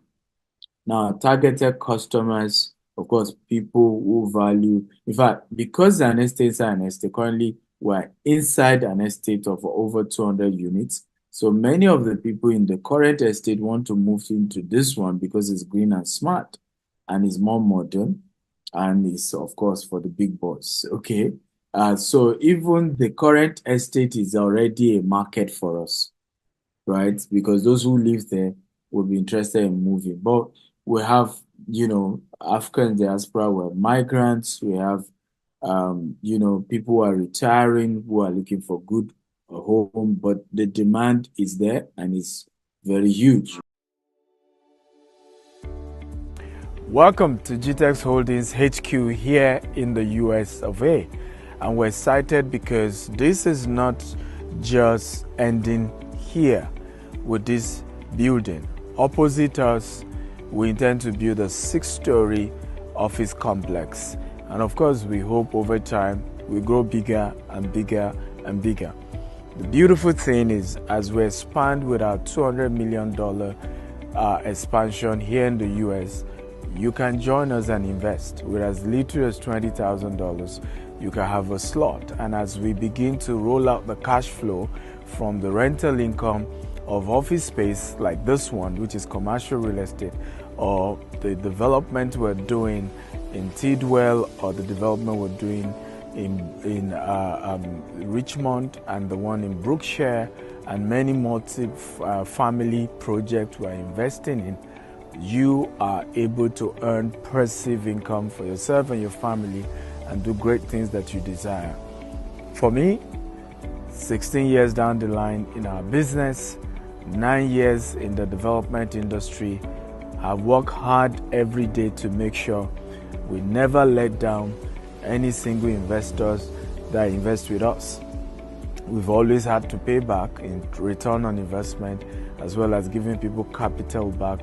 Now, targeted customers, of course, people who value, in fact, because an estate is an estate, currently we're inside an estate of over 200 units. So many of the people in the current estate want to move into this one because it's green and smart and it's more modern and it's, of course, for the big boys. Okay. So even the current estate is already a market for us, right? Because those who live there will be interested in moving. But we have, African diaspora, we have migrants, we have, people who are retiring, who are looking for good home, but the demand is there and it's very huge. Welcome to GTEX Holdings HQ here in the US of A. And we're excited because this is not just ending here with this building. Opposite us, we intend to build a 6-story office complex. And of course, we hope over time we grow bigger and bigger and bigger. The beautiful thing is, as we expand with our $200 million expansion here in the US, you can join us and invest. With as little as $20,000, you can have a slot. And as we begin to roll out the cash flow from the rental income of office space like this one, which is commercial real estate, or the development we're doing in Tidwell, or the development we're doing in Richmond, and the one in Brookshire, and many multi-family projects we're investing in, you are able to earn passive income for yourself and your family and do great things that you desire. For me, 16 years down the line in our business, 9 years in the development industry, I work hard every day to make sure we never let down any single investors that invest with us. We've always had to pay back in return on investment, as well as giving people capital back.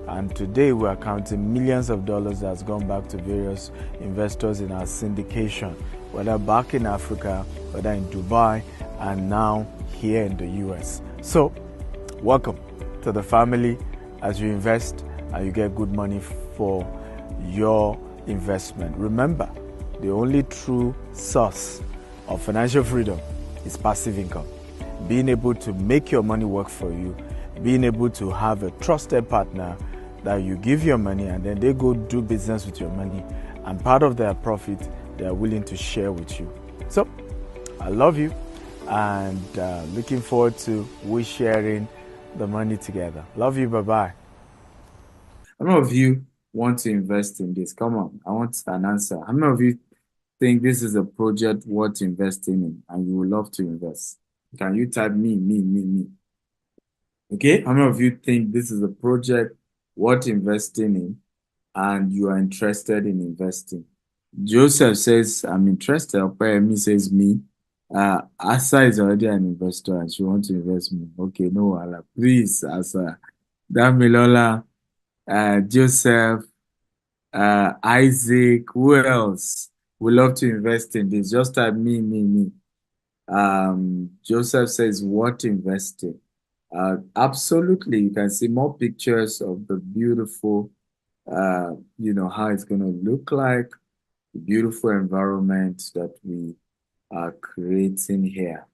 And today we are counting millions of dollars that's gone back to various investors in our syndication, whether back in Africa, whether in Dubai, and now here in the US. So, welcome to the family as you invest and you get good money for your investment. Remember, the only true source of financial freedom is passive income. Being able to make your money work for you, being able to have a trusted partner that you give your money and then they go do business with your money, and part of their profit they are willing to share with you. So I love you and looking forward to we sharing the money together. Love you. Bye-bye. How many of you want to invest in this? Come on, I want an answer. How many of you think this is a project worth investing in and you would love to invest? Can you type me? Okay, how many of you think this is a project worth investing in and you are interested in investing? Joseph says, I'm interested. Opeyemi says, me. Asa is already an investor and she wants to invest me. Okay, no, Allah. Please, Asa. Damilola, Joseph, Isaac, who else would love to invest in this? Just type me. Joseph says, what investing? Absolutely, you can see more pictures of the beautiful, how it's going to look like, the beautiful environment that we are creating here.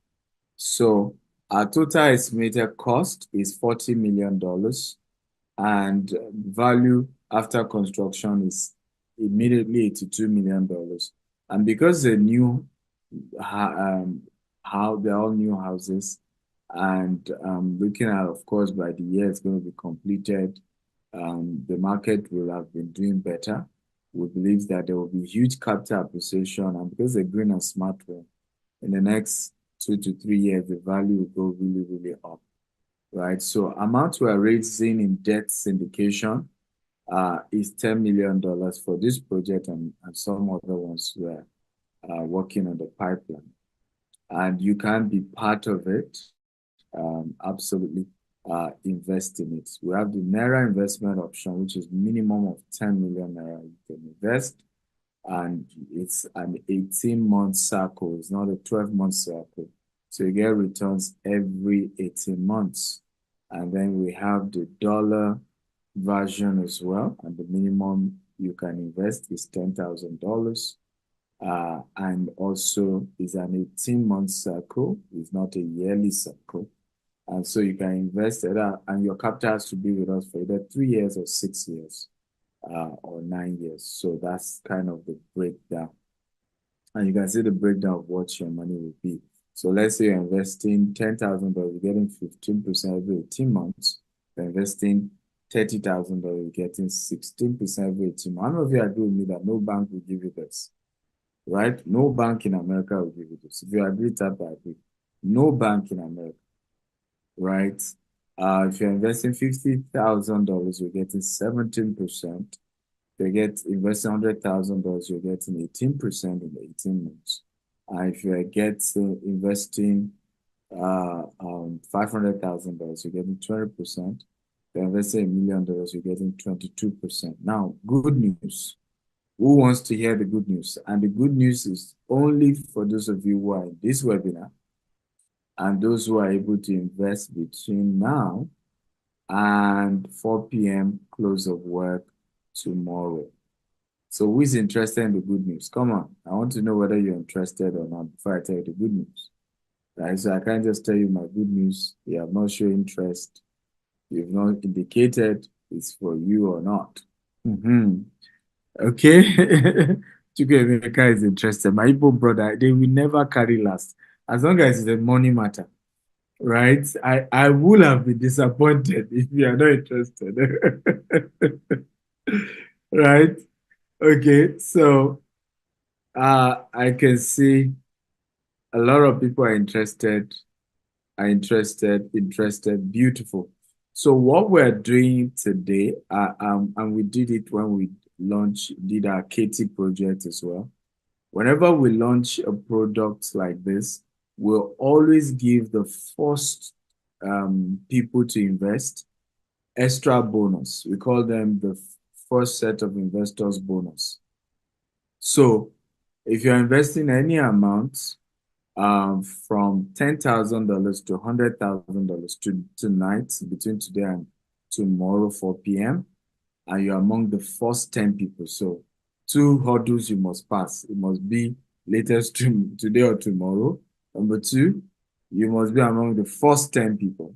So our total estimated cost is $40 million, and value after construction is immediately $82 million. And because they're new, how they're all new houses, and looking at, of course, by the year it's going to be completed, the market will have been doing better. We believe that there will be huge capital appreciation, and because they're green and smart home, in the next 2 to 3 years, the value will go really up, right? So amount we are raising in debt syndication is $10 million for this project, and some other ones we're working on the pipeline. And you can be part of it, absolutely invest in it. We have the Naira investment option, which is minimum of 10 million Naira you can invest. And it's an 18-month cycle. It's not a 12-month cycle. So you get returns every 18 months. And then we have the dollar version as well. And the minimum you can invest is $10,000. And also is an 18-month cycle. It's not a yearly cycle. And so you can invest either, and your capital has to be with us for either 3 years or 6 years, or 9 years. So that's kind of the breakdown. And you can see the breakdown of what your money will be. So let's say you're investing $10,000, you're getting 15% every 18 months. You're investing $30,000, you're getting 16% every 18 months. How many of you agree with me that no bank will give you this? Right? No bank in America will give you this. If you agree, tap I agree. No bank in America, right? If you're investing $50,000, you're getting 17%. If you investing $100,000, you're getting 18% in the 18 months. If you investing $500,000, you're getting 20%. If you're investing $1 million, you're getting 22%. Now, good news. Who wants to hear the good news? And the good news is only for those of you who are in this webinar and those who are able to invest between now and 4 p.m. close of work tomorrow. So who is interested in the good news? Come on. I want to know whether you're interested or not before I tell you the good news. Right? So I can't just tell you my good news. You have not shown interest. You've not indicated it's for you or not. Okay. Chukwuemeka is interested. My Igbo brother, they will never carry last. As long as it's a money matter. Right? I would have been disappointed if you are not interested. Right? Okay, so I can see a lot of people are interested, beautiful. So what we're doing today, and we did it when we did our Katie project as well. Whenever we launch a product like this, we'll always give the first people to invest extra bonus. We call them the first set of investors bonus. So if you're investing any amount from $10,000 to $100,000 tonight, between today and tomorrow 4 p.m., and you're among the first 10 people. So 2 hurdles you must pass. It must be latest today or tomorrow. Number 2, you must be among the first 10 people.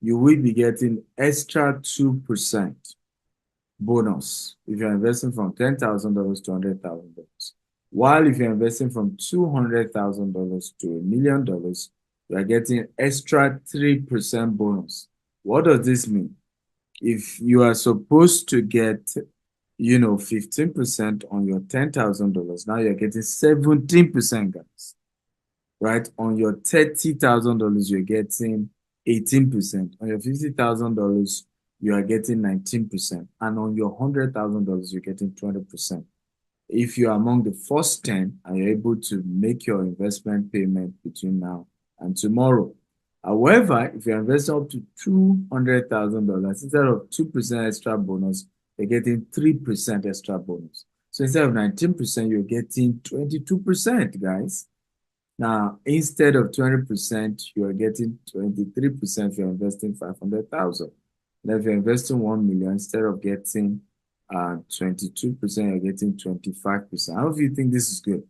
You will be getting extra 2% bonus if you're investing from $10,000 to $100,000. While if you're investing from $200,000 to $1 million, you are getting extra 3% bonus. What does this mean? If you are supposed to get, 15% on your $10,000, now you're getting 17%, guys. Right? On your $30,000, you're getting 18%. On your $50,000, you are getting 19%. And on your $100,000, you're getting 20%. If you're among the first 10 and you're able to make your investment payment between now and tomorrow. However, if you're investing up to $200,000, instead of 2% extra bonus, you're getting 3% extra bonus. So instead of 19%, you're getting 22%, guys. Now, instead of 20%, you're getting 23% if you're investing 500,000. Now, if you're investing 1 million, instead of getting 22%, you're getting 25%. How do you think this is good?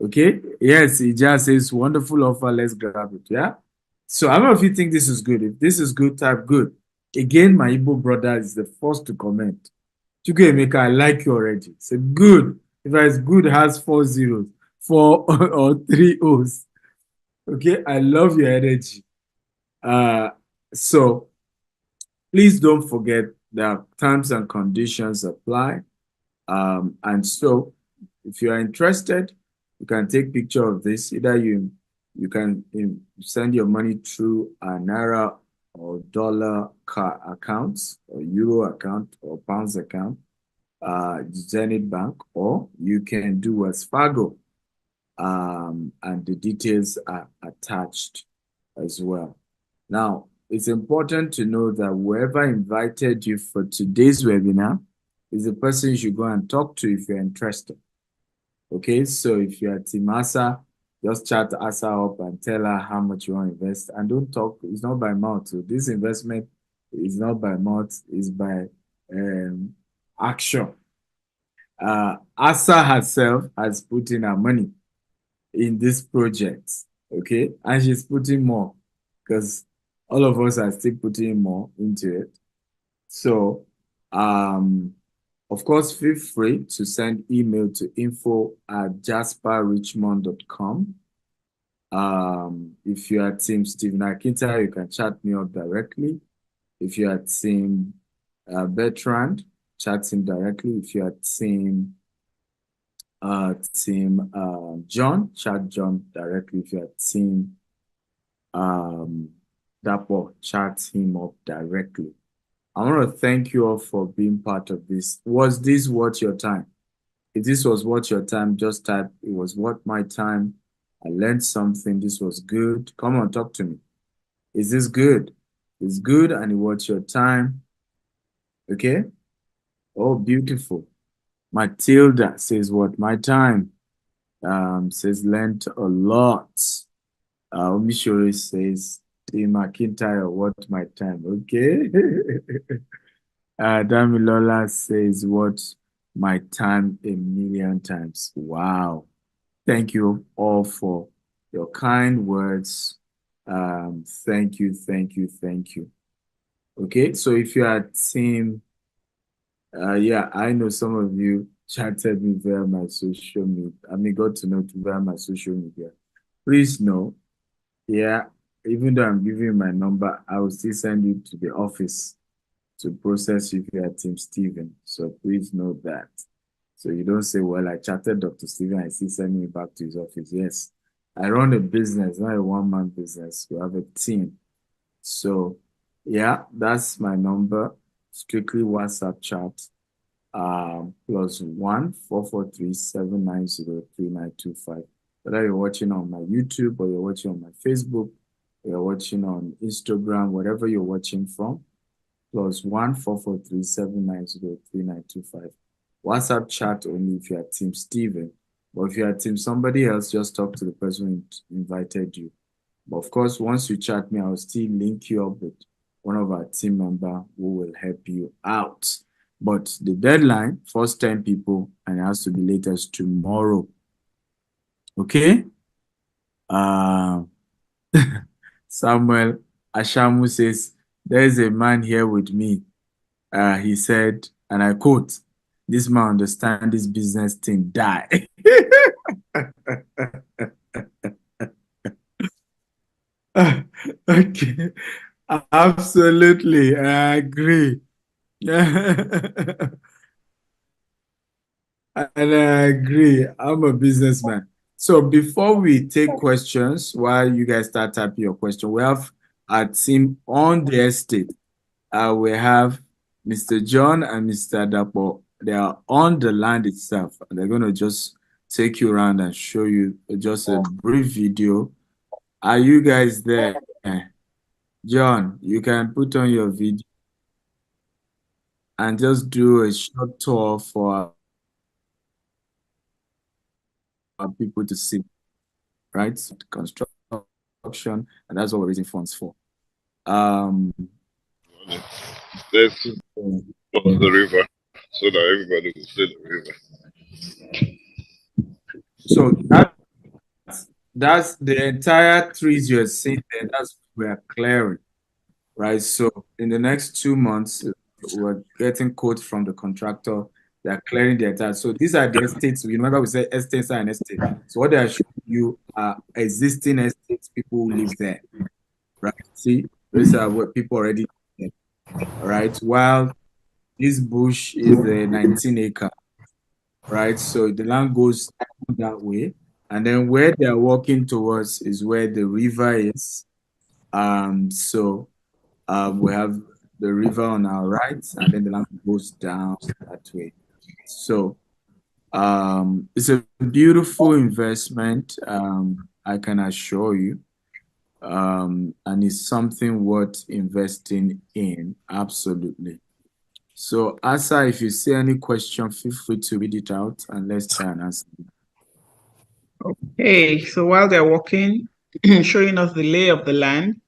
Okay. Yes, it just says wonderful offer. Let's grab it. Yeah. So how many of you think this is good? If this is good, type good. Again, my Igbo brother is the first to comment. Chukwuemeka, I like you already. Say good. If it's good, it has 4 zeros, 4 or 3 O's. Okay. I love your energy. So please don't forget that terms and conditions apply. And so if you are interested, you can take picture of this. Either you can send your money through a Naira or dollar accounts, or Euro account, or pounds account, Zenith Bank, or you can do as Fargo. And the details are attached as well. Now, it's important to know that whoever invited you for today's webinar is the person you should go and talk to if you're interested. Okay, so if you're Team Asa, just chat Asa up and tell her how much you want to invest. And don't talk, it's not by mouth. So this investment is not by mouth, it's by action. Asa herself has put in her money in this project, okay? And she's putting more because all of us are still putting more into it. So, of course, feel free to send email to info@jasperrichmond.com. If you are Team Stephen Akinta, you can chat me up directly. If you are Team Bertrand, chat him directly. If you are Team John, chat John directly. If you are Team Dapo, chat him up directly. I want to thank you all for being part of this. Was this worth your time? If this was worth your time, just type, it was worth my time. I learned something. This was good. Come on, talk to me. Is this good? It's good and it worth your time. Okay? Oh, beautiful. Matilda says, what my time? Says learned a lot. Omishore says, Team McIntyre, what my time? Okay. Damilola says, what my time a million times. Wow. Thank you all for your kind words. Thank you, thank you, thank you. Okay, so if you are team, yeah, I know some of you chatted me via my social media. I mean, got to know via my social media. Please know, yeah, even though I'm giving you my number, I will still send you to the office to process if you are Team Stephen. So please know that. So you don't say, well, I chatted Dr. Stephen, I still send me back to his office. Yes, I run a business, not a one-man business. We have a team. So yeah, that's my number. Strictly WhatsApp chat. +1 443 790 3925. Whether you're watching on my YouTube or you're watching on my Facebook, or you're watching on Instagram, whatever you're watching from, +1 443 790 3925. WhatsApp chat only if you are Team Stephen. But if you are Team somebody else, just talk to the person who invited you. But of course, once you chat me, I'll still link you up with one of our team member who will help you out. But the deadline, first 10 people, and it has to be latest tomorrow. Okay? Samuel Ashamu says, there is a man here with me. He said, and I quote, this man understand this business thing, die. Okay, absolutely, I agree. And I agree. I'm a businessman. So before we take questions, while you guys start typing your question, we have our team on the estate. We have Mr. John and Mr. Dapo. They are on the land itself. They're going to just take you around and show you just a brief video. Are you guys there? John, you can put on your video and just do a short tour for our people to see, right? Construction, and that's what we're raising funds for. Let's cross the river so that everybody will see the river. So that's the entire trees you're seeing there. That's what we are clearing, right? So in the next 2 months, we're getting quotes from the contractor. They're clearing the entire. So these are the estates. You remember we said estates are an estate. So what they are showing you are existing estates, people who live there, right? See, these are what people already live there, right? While this bush is a 19 acre, right? So the land goes that way. And then where they're walking towards is where the river is. So we have the river on our right, and then the land goes down that way. So it's a beautiful investment, I can assure you. And it's something worth investing in, absolutely. So, Asa, if you see any question, feel free to read it out and let's try and answer. Hey, so while they're walking, showing us the lay of the land,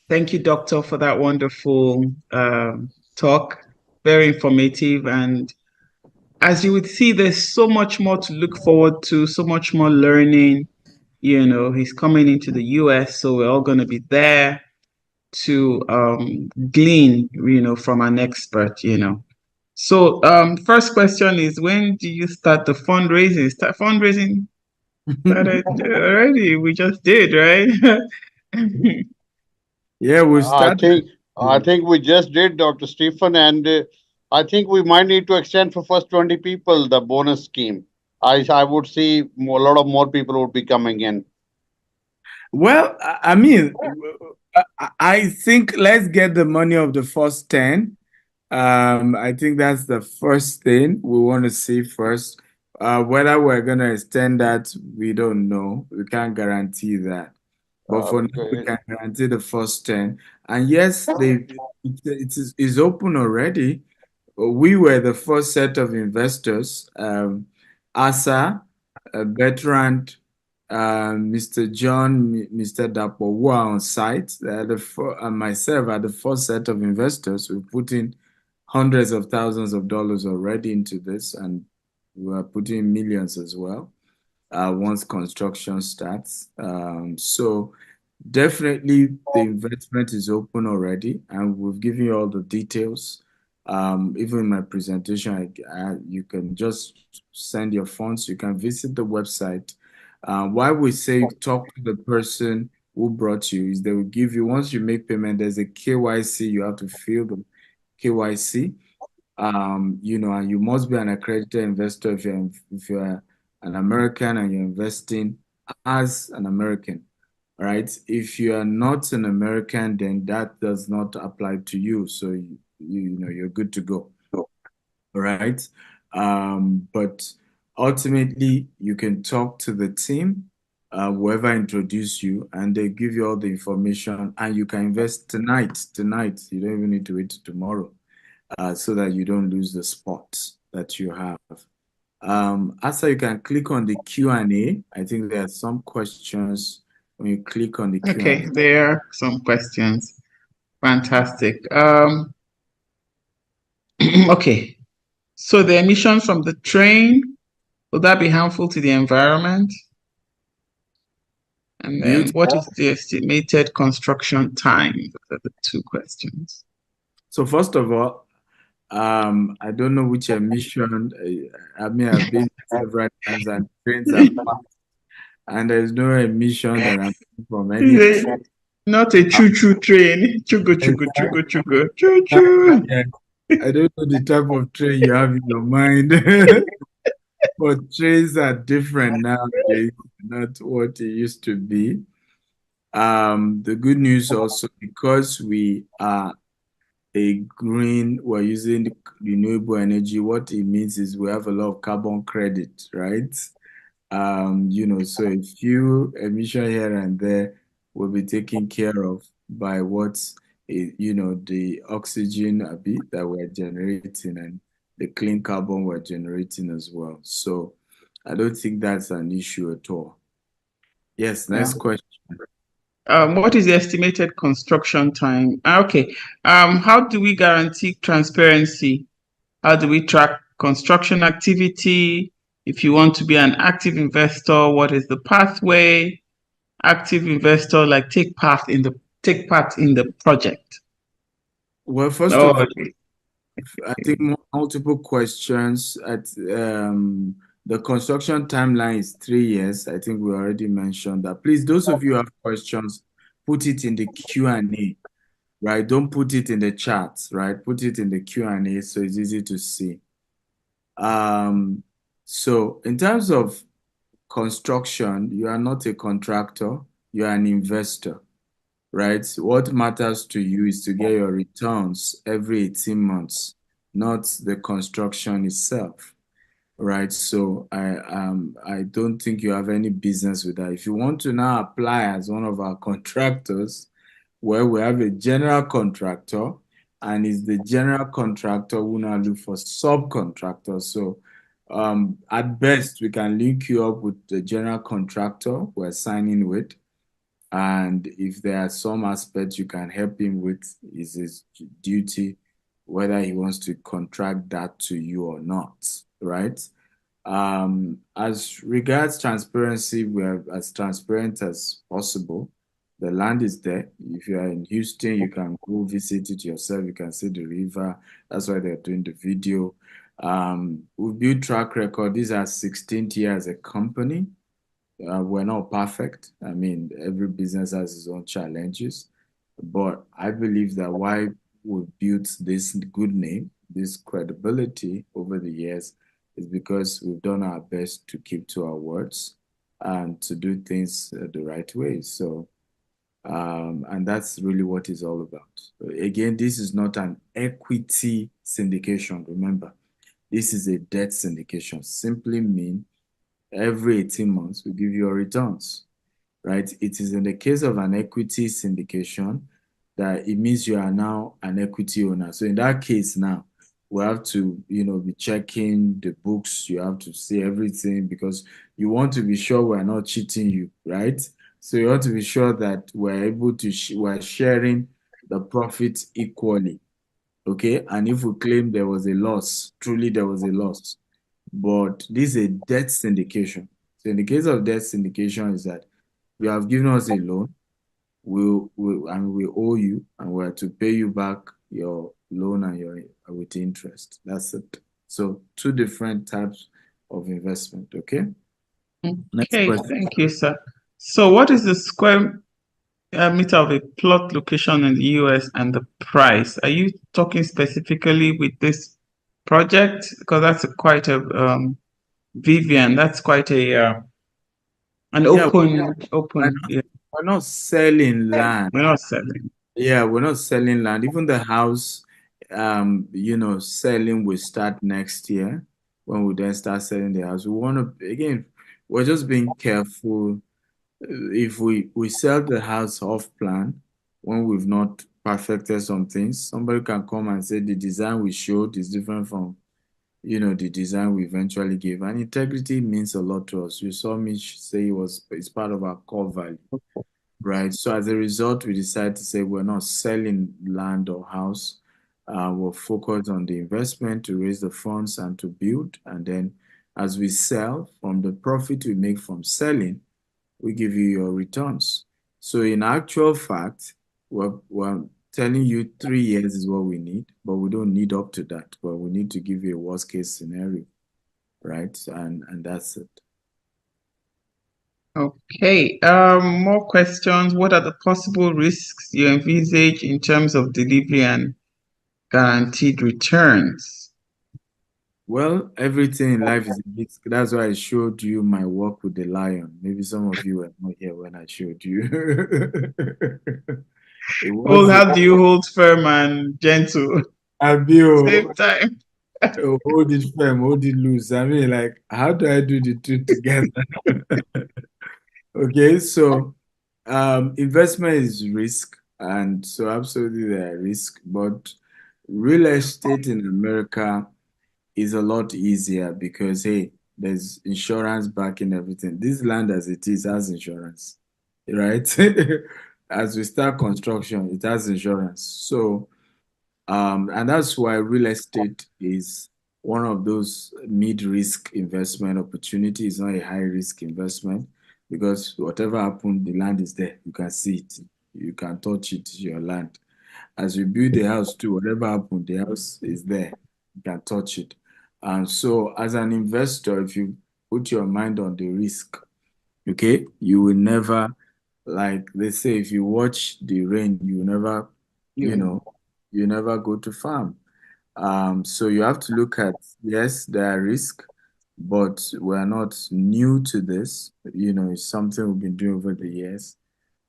thank you, Doctor, for that wonderful talk. Very informative. And as you would see, there's so much more to look forward to, so much more learning. He's coming into the US, so we're all going to be there to glean, from an expert. So first question is, when do you start the fundraising? Start fundraising started already. We just did, right? Yeah, we I started. think I think we just did, Dr. Stephen, and I think we might need to extend for first 20 people the bonus scheme. I would see a lot of more people would be coming in. Well, I mean, I think let's get the money of the first 10. I think that's the first thing we want to see first. Whether we're going to extend that, we don't know. We can't guarantee that. But for now, we Okay. can guarantee the first 10. And yes, it's open already. We were the first set of investors. ASA, Bertrand, Mr. John, Mr. Dapo, who are on site. And myself are the first set of investors. We put in hundreds of thousands of dollars already into this, and we are putting millions as well once construction starts. So definitely the investment is open already, and we've given you all the details. Even in my presentation, you can just send your funds. You can visit the website. Why we say talk to the person who brought you is they will give you, once you make payment, there's a KYC. You have to fill the KYC. And you must be an accredited investor if you're an American and you're investing as an American, right? If you are not an American, then that does not apply to you. So you're good to go, right? But ultimately, you can talk to the team, whoever introduced you, and they give you all the information, and you can invest tonight. Tonight, you don't even need to wait till tomorrow, so that you don't lose the spot that you have. Also, you can click on the Q&A. I think there are some questions when you click on the Q&A. Okay, there are some questions. Fantastic. Okay. So the emissions from the train, will that be harmful to the environment? And then what is the estimated construction time? Those are the two questions. So first of all, I don't know which emission. I mean, I've been several times and trains are packed, and there's no emission that I'm from any train. Not a choo-choo train. Chugo, chugo, chugo, chugo, choo-choo. Yeah, I don't know the type of train you have in your mind, but trains are different nowadays, not what it used to be. The good news also, because we are we're using renewable energy, what it means is we have a lot of carbon credit, right? So a few emission here and there will be taken care of by the oxygen that we're generating and the clean carbon we're generating as well. So I don't think that's an issue at all. Yes, next question. What is the estimated construction time? Okay. How do we guarantee transparency? How do we track construction activity? If you want to be an active investor, what is the pathway? Active investor, like take part in the project. Well, first of all, I think multiple questions. The construction timeline is 3 years. I think we already mentioned that. Please, those of you who have questions, put it in the Q&A, right? Don't put it in the chat, right? Put it in the Q&A so it's easy to see. So in terms of construction, you are not a contractor, you are an investor, right? What matters to you is to get your returns every 18 months, not the construction itself, right? So I don't think you have any business with that. If you want to now apply as one of our contractors, well, we have a general contractor, and it's the general contractor who now look for subcontractors. So at best, we can link you up with the general contractor we're signing with. And if there are some aspects you can help him with, is his duty, whether he wants to contract that to you or not, right? As regards transparency, we are as transparent as possible. The land is there. If you are in Houston, you can go visit it yourself. You can see the river. That's why they're doing the video. We build track record. These are 16th year as a company. We're not perfect. I mean, every business has its own challenges, but I believe that why we built this good name, this credibility over the years, is because we've done our best to keep to our words and to do things the right way. So, and that's really what it's all about. Again, this is not an equity syndication. Remember, this is a debt syndication. Simply mean every 18 months we give you your returns, right? It is in the case of an equity syndication that it means you are now an equity owner. So in that case now, we have to, be checking the books. You have to see everything because you want to be sure we're not cheating you, right? So you want to be sure that we're able to, we're sharing the profits equally, okay? And if we claim there was a loss, truly there was a loss, but this is a debt syndication. So in the case of debt syndication is that you have given us a loan, we owe you, and we're to pay you back your loan and your with interest. That's it. So two different types of investment. Okay. Next Okay, question. thank you, sir. So what is the square meter of a plot location in the US and the price? Are you talking specifically with this project? Because that's quite a Vivian, that's quite a an Yeah, open. Yeah, we're not selling land. we're not selling. Yeah, we're not selling land. Even the house, selling will start next year when we then start selling the house. We want to, again, we're just being careful. If we sell the house off plan when we've not perfected some things, somebody can come and say the design we showed is different from, the design we eventually gave. And integrity means a lot to us. You saw me say it's part of our core value. Right. So as a result, we decided to say we're not selling land or house. We're focused on the investment to raise the funds and to build. And then as we sell, from the profit we make from selling, we give you your returns. So in actual fact, we're telling you 3 years is what we need, but we don't need up to that. But we need to give you a worst case scenario, right? And that's it. Okay. More questions. What are the possible risks you envisage in terms of delivery and guaranteed returns? Well, everything in life is a risk. That's why I showed you my work with the lion. Maybe some of you were not here when I showed you. It Well, was how do you hold firm and gentle a same bill. time? Hold it firm, hold it loose. I mean, like, how do I do the two together? Okay, so investment is risk, and so absolutely there are risk, but real estate in America is a lot easier because hey, there's insurance backing everything. This land as it is has insurance, right? As we start construction, it has insurance. So and that's why real estate is one of those mid-risk investment opportunities, not a high-risk investment, because whatever happened, the land is there. You can see it. You can touch it, your land. As you build the house too, whatever happened, the house is there. You can touch it. And so as an investor, if you put your mind on the risk, okay, you will never, like they say, if you watch the rain, you never, you know, you never go to farm. So you have to look at, yes, there are risks, but we're not new to this. It's something we've been doing over the years.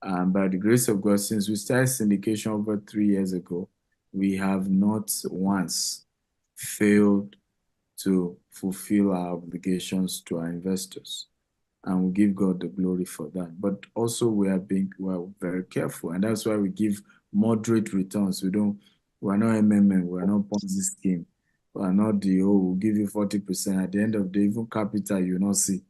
By the grace of God, since we started syndication over 3 years ago, we have not once failed to fulfill our obligations to our investors. And we give God the glory for that. But also we're very careful. And that's why we give moderate returns. We're not MMM, we're not Ponzi scheme. We're not we'll give you 40%. At the end of the day, even capital you not see.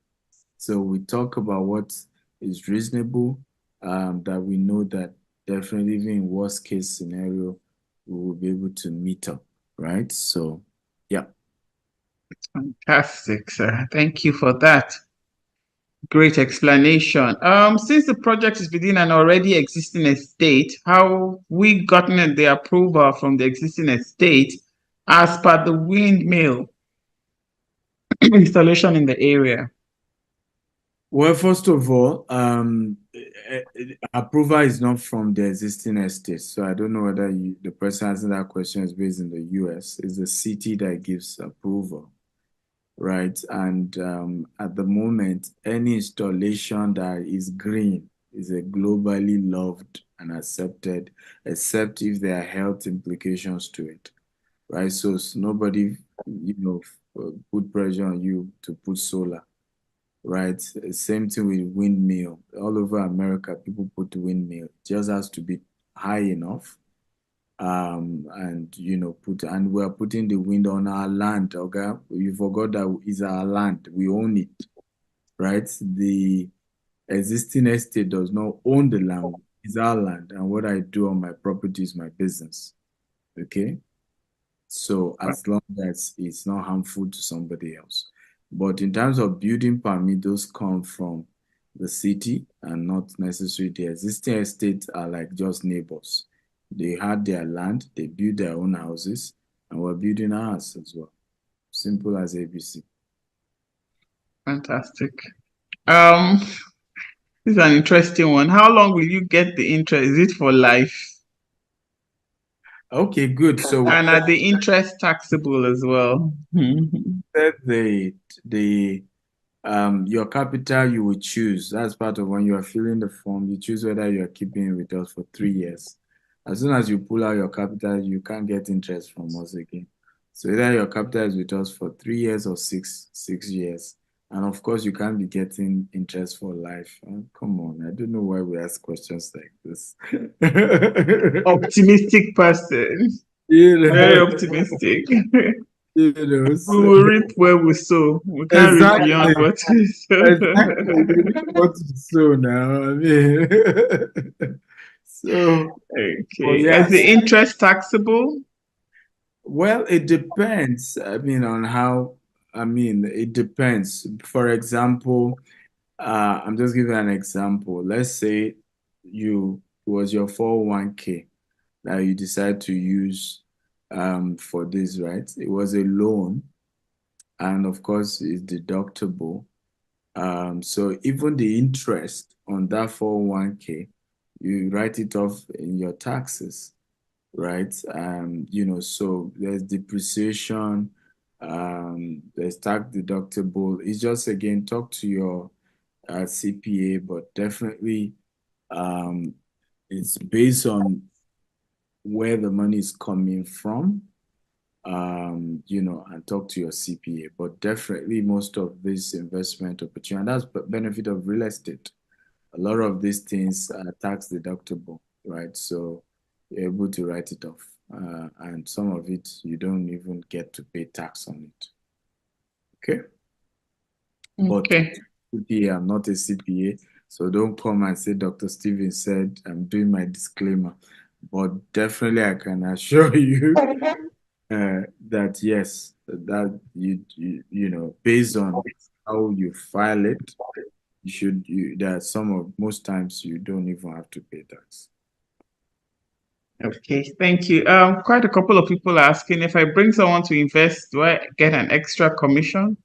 So we talk about what is reasonable, that we know that definitely even in worst case scenario, we will be able to meet up, right? So, yeah. Fantastic, sir. Thank you for that. Great explanation. Since the project is within an already existing estate, how we gotten the approval from the existing estate as per the windmill installation in the area? Well, first of all, approval is not from the existing estate. So I don't know whether the person asking that question is based in the US. It's the city that gives approval, right? And at the moment, any installation that is green is a globally loved and accepted, except if there are health implications to it, right? So nobody, put pressure on you to put solar, right? Same thing with windmill. All over America, people put windmill. It just has to be high enough. And we're putting the wind on our land, okay? You forgot that is our land. We own it, right? The existing estate does not own the land, it's our land. And what I do on my property is my business. Okay. So as long as it's not harmful to somebody else. But in terms of building permit, those come from the city and not necessarily the existing estates are like just neighbors. They had their land, they built their own houses, and we're building ours as well. Simple as ABC. Fantastic. This is an interesting one. How long will you get the interest? Is it for life? Okay, good. So and are the interest taxable as well? the your capital you will choose. That's part of when you are filling the form. You choose whether you are keeping it with us for 3 years. As soon as you pull out your capital, you can't get interest from us again. So either your capital is with us for 3 years or six years. And of course, you can't be getting interest for life. Come on, I don't know why we ask questions like this. Optimistic person. Very optimistic. We will reap where we sow. We can't reap beyond what we sow. Exactly. What to sow now? I mean, so okay. Is the interest taxable? Well, it depends. I mean, on how. I mean, it depends. For example, I'm just giving an example. Let's say it was your 401k that you decide to use for this, right? It was a loan, and of course, it's deductible. So even the interest on that 401k, you write it off in your taxes, right? So there's depreciation, there's tax deductible. It's just again talk to your CPA, but definitely it's based on where the money is coming from, and talk to your CPA. But definitely most of this investment opportunity, and that's the benefit of real estate. A lot of these things are tax deductible, right? So you're able to write it off. And some of it, you don't even get to pay tax on it. Okay? Okay. But CPA, I'm not a CPA, so don't come and say Dr. Steven said I'm doing my disclaimer. But definitely I can assure you that yes, that based on how you file it, most times you don't even have to pay tax. Okay, thank you. Quite a couple of people are asking if I bring someone to invest, do I get an extra commission?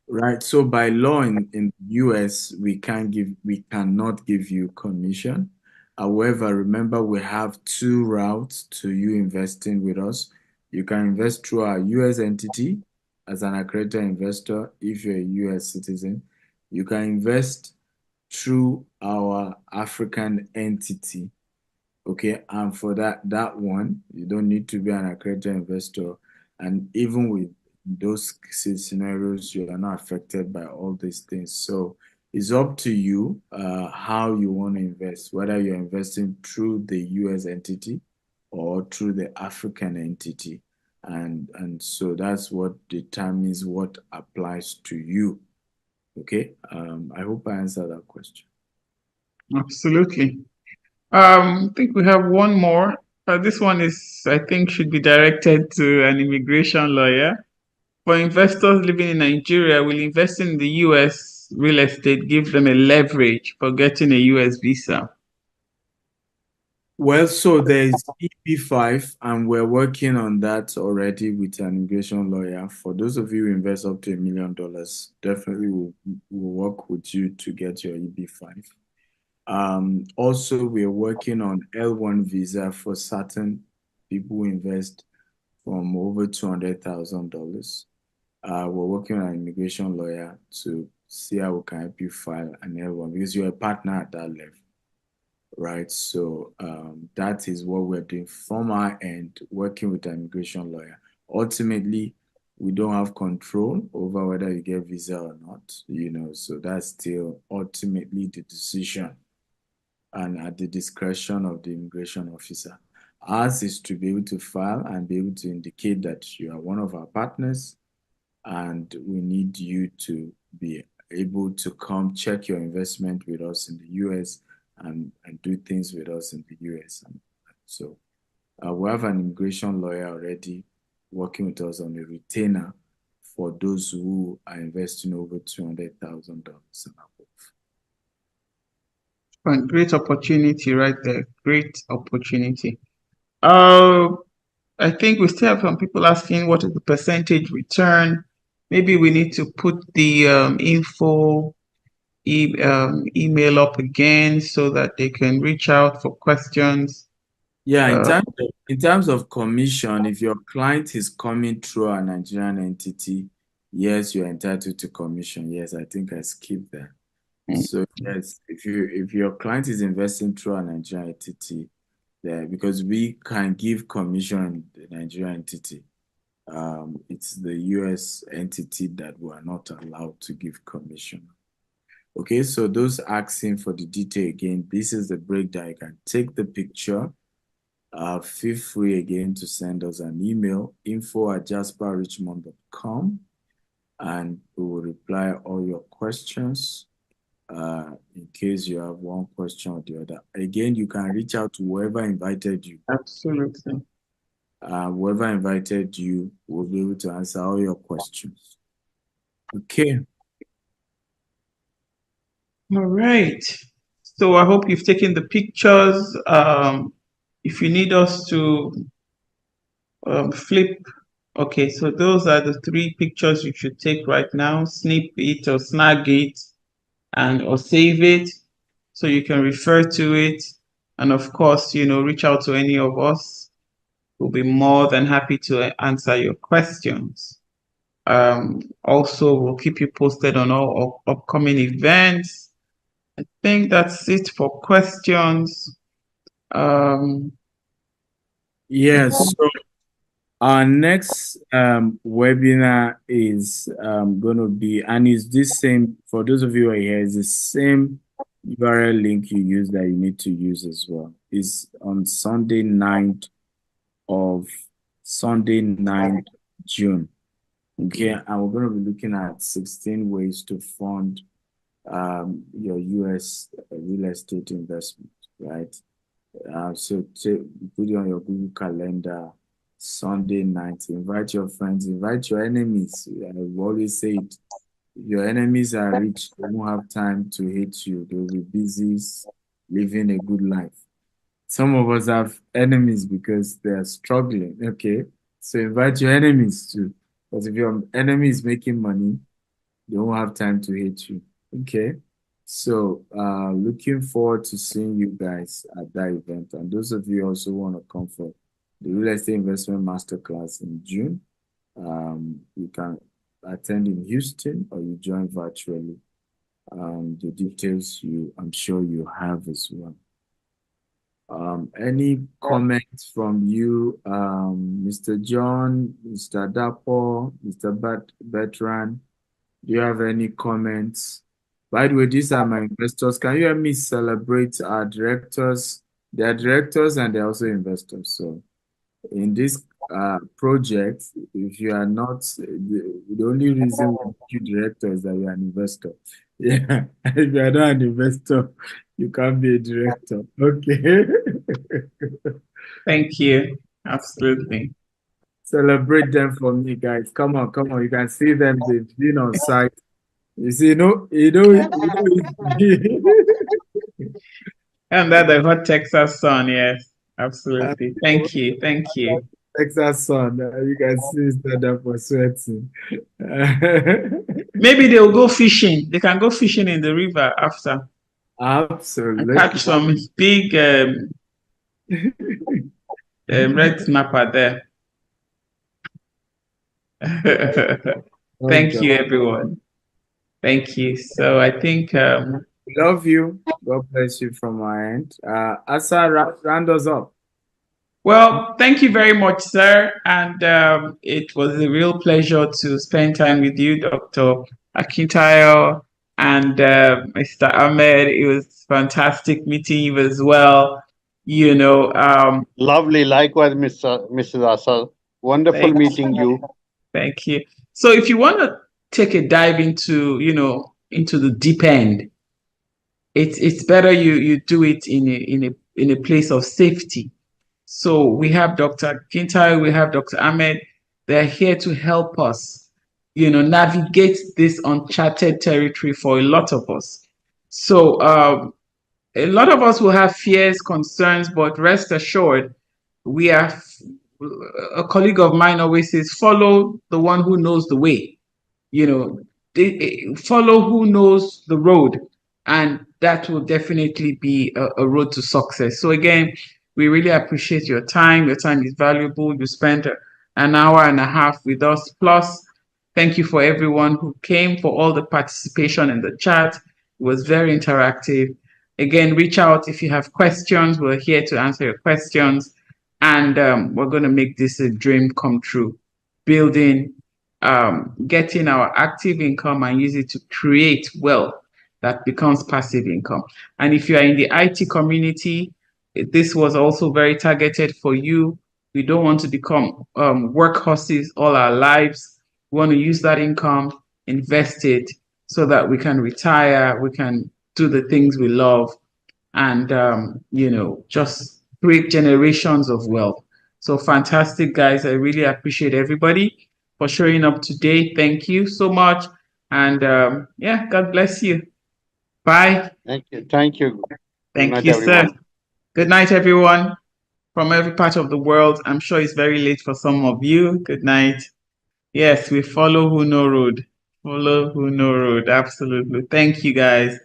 Right. So by law in the US, we cannot give you commission. However, remember we have two routes to you investing with us. You can invest through our US entity as an accredited investor if you're a US citizen. You can invest through our African entity. Okay, and for that one, you don't need to be an accredited investor. And even with those scenarios, you are not affected by all these things. So it's up to you how you want to invest, whether you're investing through the US entity or through the African entity. And so that's what determines what applies to you. Okay, I hope I answered that question. Absolutely. I think we have one more. This one I think, should be directed to an immigration lawyer. for investors living in Nigeria, will investing in the US real estate give them a leverage for getting a US visa? Well, so there's EP5, and we're working on that already with an immigration lawyer. For those of you who invest up to $1 million, definitely we'll work with you to get your EB5. Also, we are working on L1 visa for certain people who invest from over $200,000. We're working on an immigration lawyer to see how we can help you file an L1 because you're a partner at that level, right? So that is what we're doing from our end, working with an immigration lawyer. Ultimately, we don't have control over whether you get visa or not, so that's still ultimately the decision and at the discretion of the immigration officer. Ours is to be able to file and be able to indicate that you are one of our partners, and we need you to be able to come check your investment with us in the US and do things with us in the US. So we have an immigration lawyer already working with us on a retainer for those who are investing over $200,000 and above. Great opportunity right there. Great opportunity. I think we still have some people asking what is the percentage return. Maybe we need to put the info email up again so that they can reach out for questions. Yeah, in terms of commission, if your client is coming through a Nigerian entity, yes, you're entitled to commission. Yes, I think I skipped that. So yes, if your client is investing through a Nigerian entity, because we can give commission in the Nigerian entity, it's the US entity that we are not allowed to give commission. Okay, so those asking for the detail again, this is the breakdown. You can take the picture. Feel free again to send us an email, info@jasperrichmond.com, and we will reply all your questions in case you have one question or the other. Again, you can reach out to whoever invited you. Absolutely. Whoever invited you will be able to answer all your questions. Okay. All right. So I hope you've taken the pictures. If you need us to flip, okay, so those are the 3 pictures you should take right now. Snip it or snag it or save it so you can refer to it. And of course, reach out to any of us. We'll be more than happy to answer your questions. Also, we'll keep you posted on all upcoming events. I think that's it for questions. Yes. So our next webinar is going to be, and it's this same, for those of you who are here, it's the same URL link you use that you need to use as well. It's on Sunday 9th June. Okay, and we're going to be looking at 16 ways to fund your US real estate investment, right? So put it on your Google Calendar, Sunday night. Invite your friends, invite your enemies. I always say it. If your enemies are rich, they won't have time to hate you. They'll be busy living a good life. Some of us have enemies because they are struggling. Okay, so invite your enemies too. Because if your enemy is making money, they won't have time to hate you. Okay. So looking forward to seeing you guys at that event. And those of you also want to come for the Real Estate Investment Masterclass in June, you can attend in Houston or you join virtually. The details I'm sure you have as well. Any comments from you, Mr. John, Mr. Dapo, Mr. Bertrand? Do you have any comments? By the way, these are my investors. Can you help me celebrate our directors? They are directors and they're also investors. So in this project, if you are not, the only reason we make you director is that you're an investor. Yeah, if you are not an investor, you can't be a director. Okay. Thank you. Absolutely. Celebrate them for me, guys. Come on, come on. You can see them. They've been on site. You see, And that the hot Texas sun, yes, absolutely. Thank you, thank you. Texas sun. You can see stand up for sweating. Maybe they'll go fishing. They can go fishing in the river after. Absolutely. And catch some big red snapper there. Thank you, everyone. Thank you. So I think love you. God bless you from my end. Asa, round us up. Well, thank you very much, sir. And it was a real pleasure to spend time with you, Dr. Akintayo and Mr. Ahmed. It was fantastic meeting you as well. You know, lovely. Likewise, Mrs. Asa. Wonderful meeting you. Thank you. So if you want to take a dive into, into the deep end, it's better you do it in a place of safety. So we have Dr. Kintai, we have Dr. Ahmed. They're here to help us, navigate this uncharted territory for a lot of us. So a lot of us will have fears, concerns, but rest assured, we are. A colleague of mine always says, follow the one who knows the way. Follow who knows the road, and that will definitely be a road to success. So again, we really appreciate your time. Your time is valuable. You spent an hour and a half with us. Plus, thank you for everyone who came, for all the participation in the chat. It was very interactive. Again, reach out if you have questions. We're here to answer your questions. And we're going to make this a dream come true. Building, getting our active income and use it to create wealth that becomes passive income. And if you are in the IT community, this was also very targeted for you. We don't want to become workhorses all our lives. We want to use that income, invest it so that we can retire, we can do the things we love, and just create generations of wealth. So fantastic, guys. I really appreciate everybody for showing up today. Thank you so much. And yeah, God bless you. Bye. Thank you. Thank you. Thank you, sir. Good night, everyone. From every part of the world. I'm sure it's very late for some of you. Good night. Yes, we follow who know road. Follow who know road. Absolutely. Thank you, guys.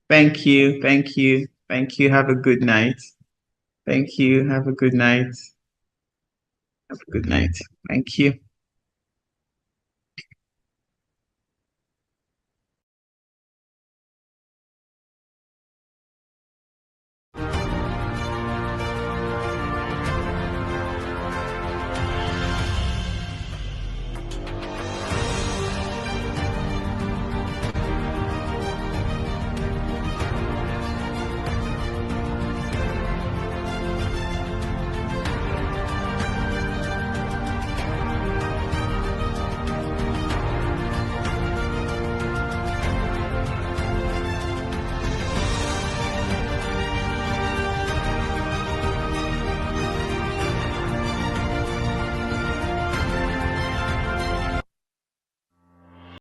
Thank you. Thank you. Thank you. Have a good night. Thank you. Have a good night. Have a good night. Thank you.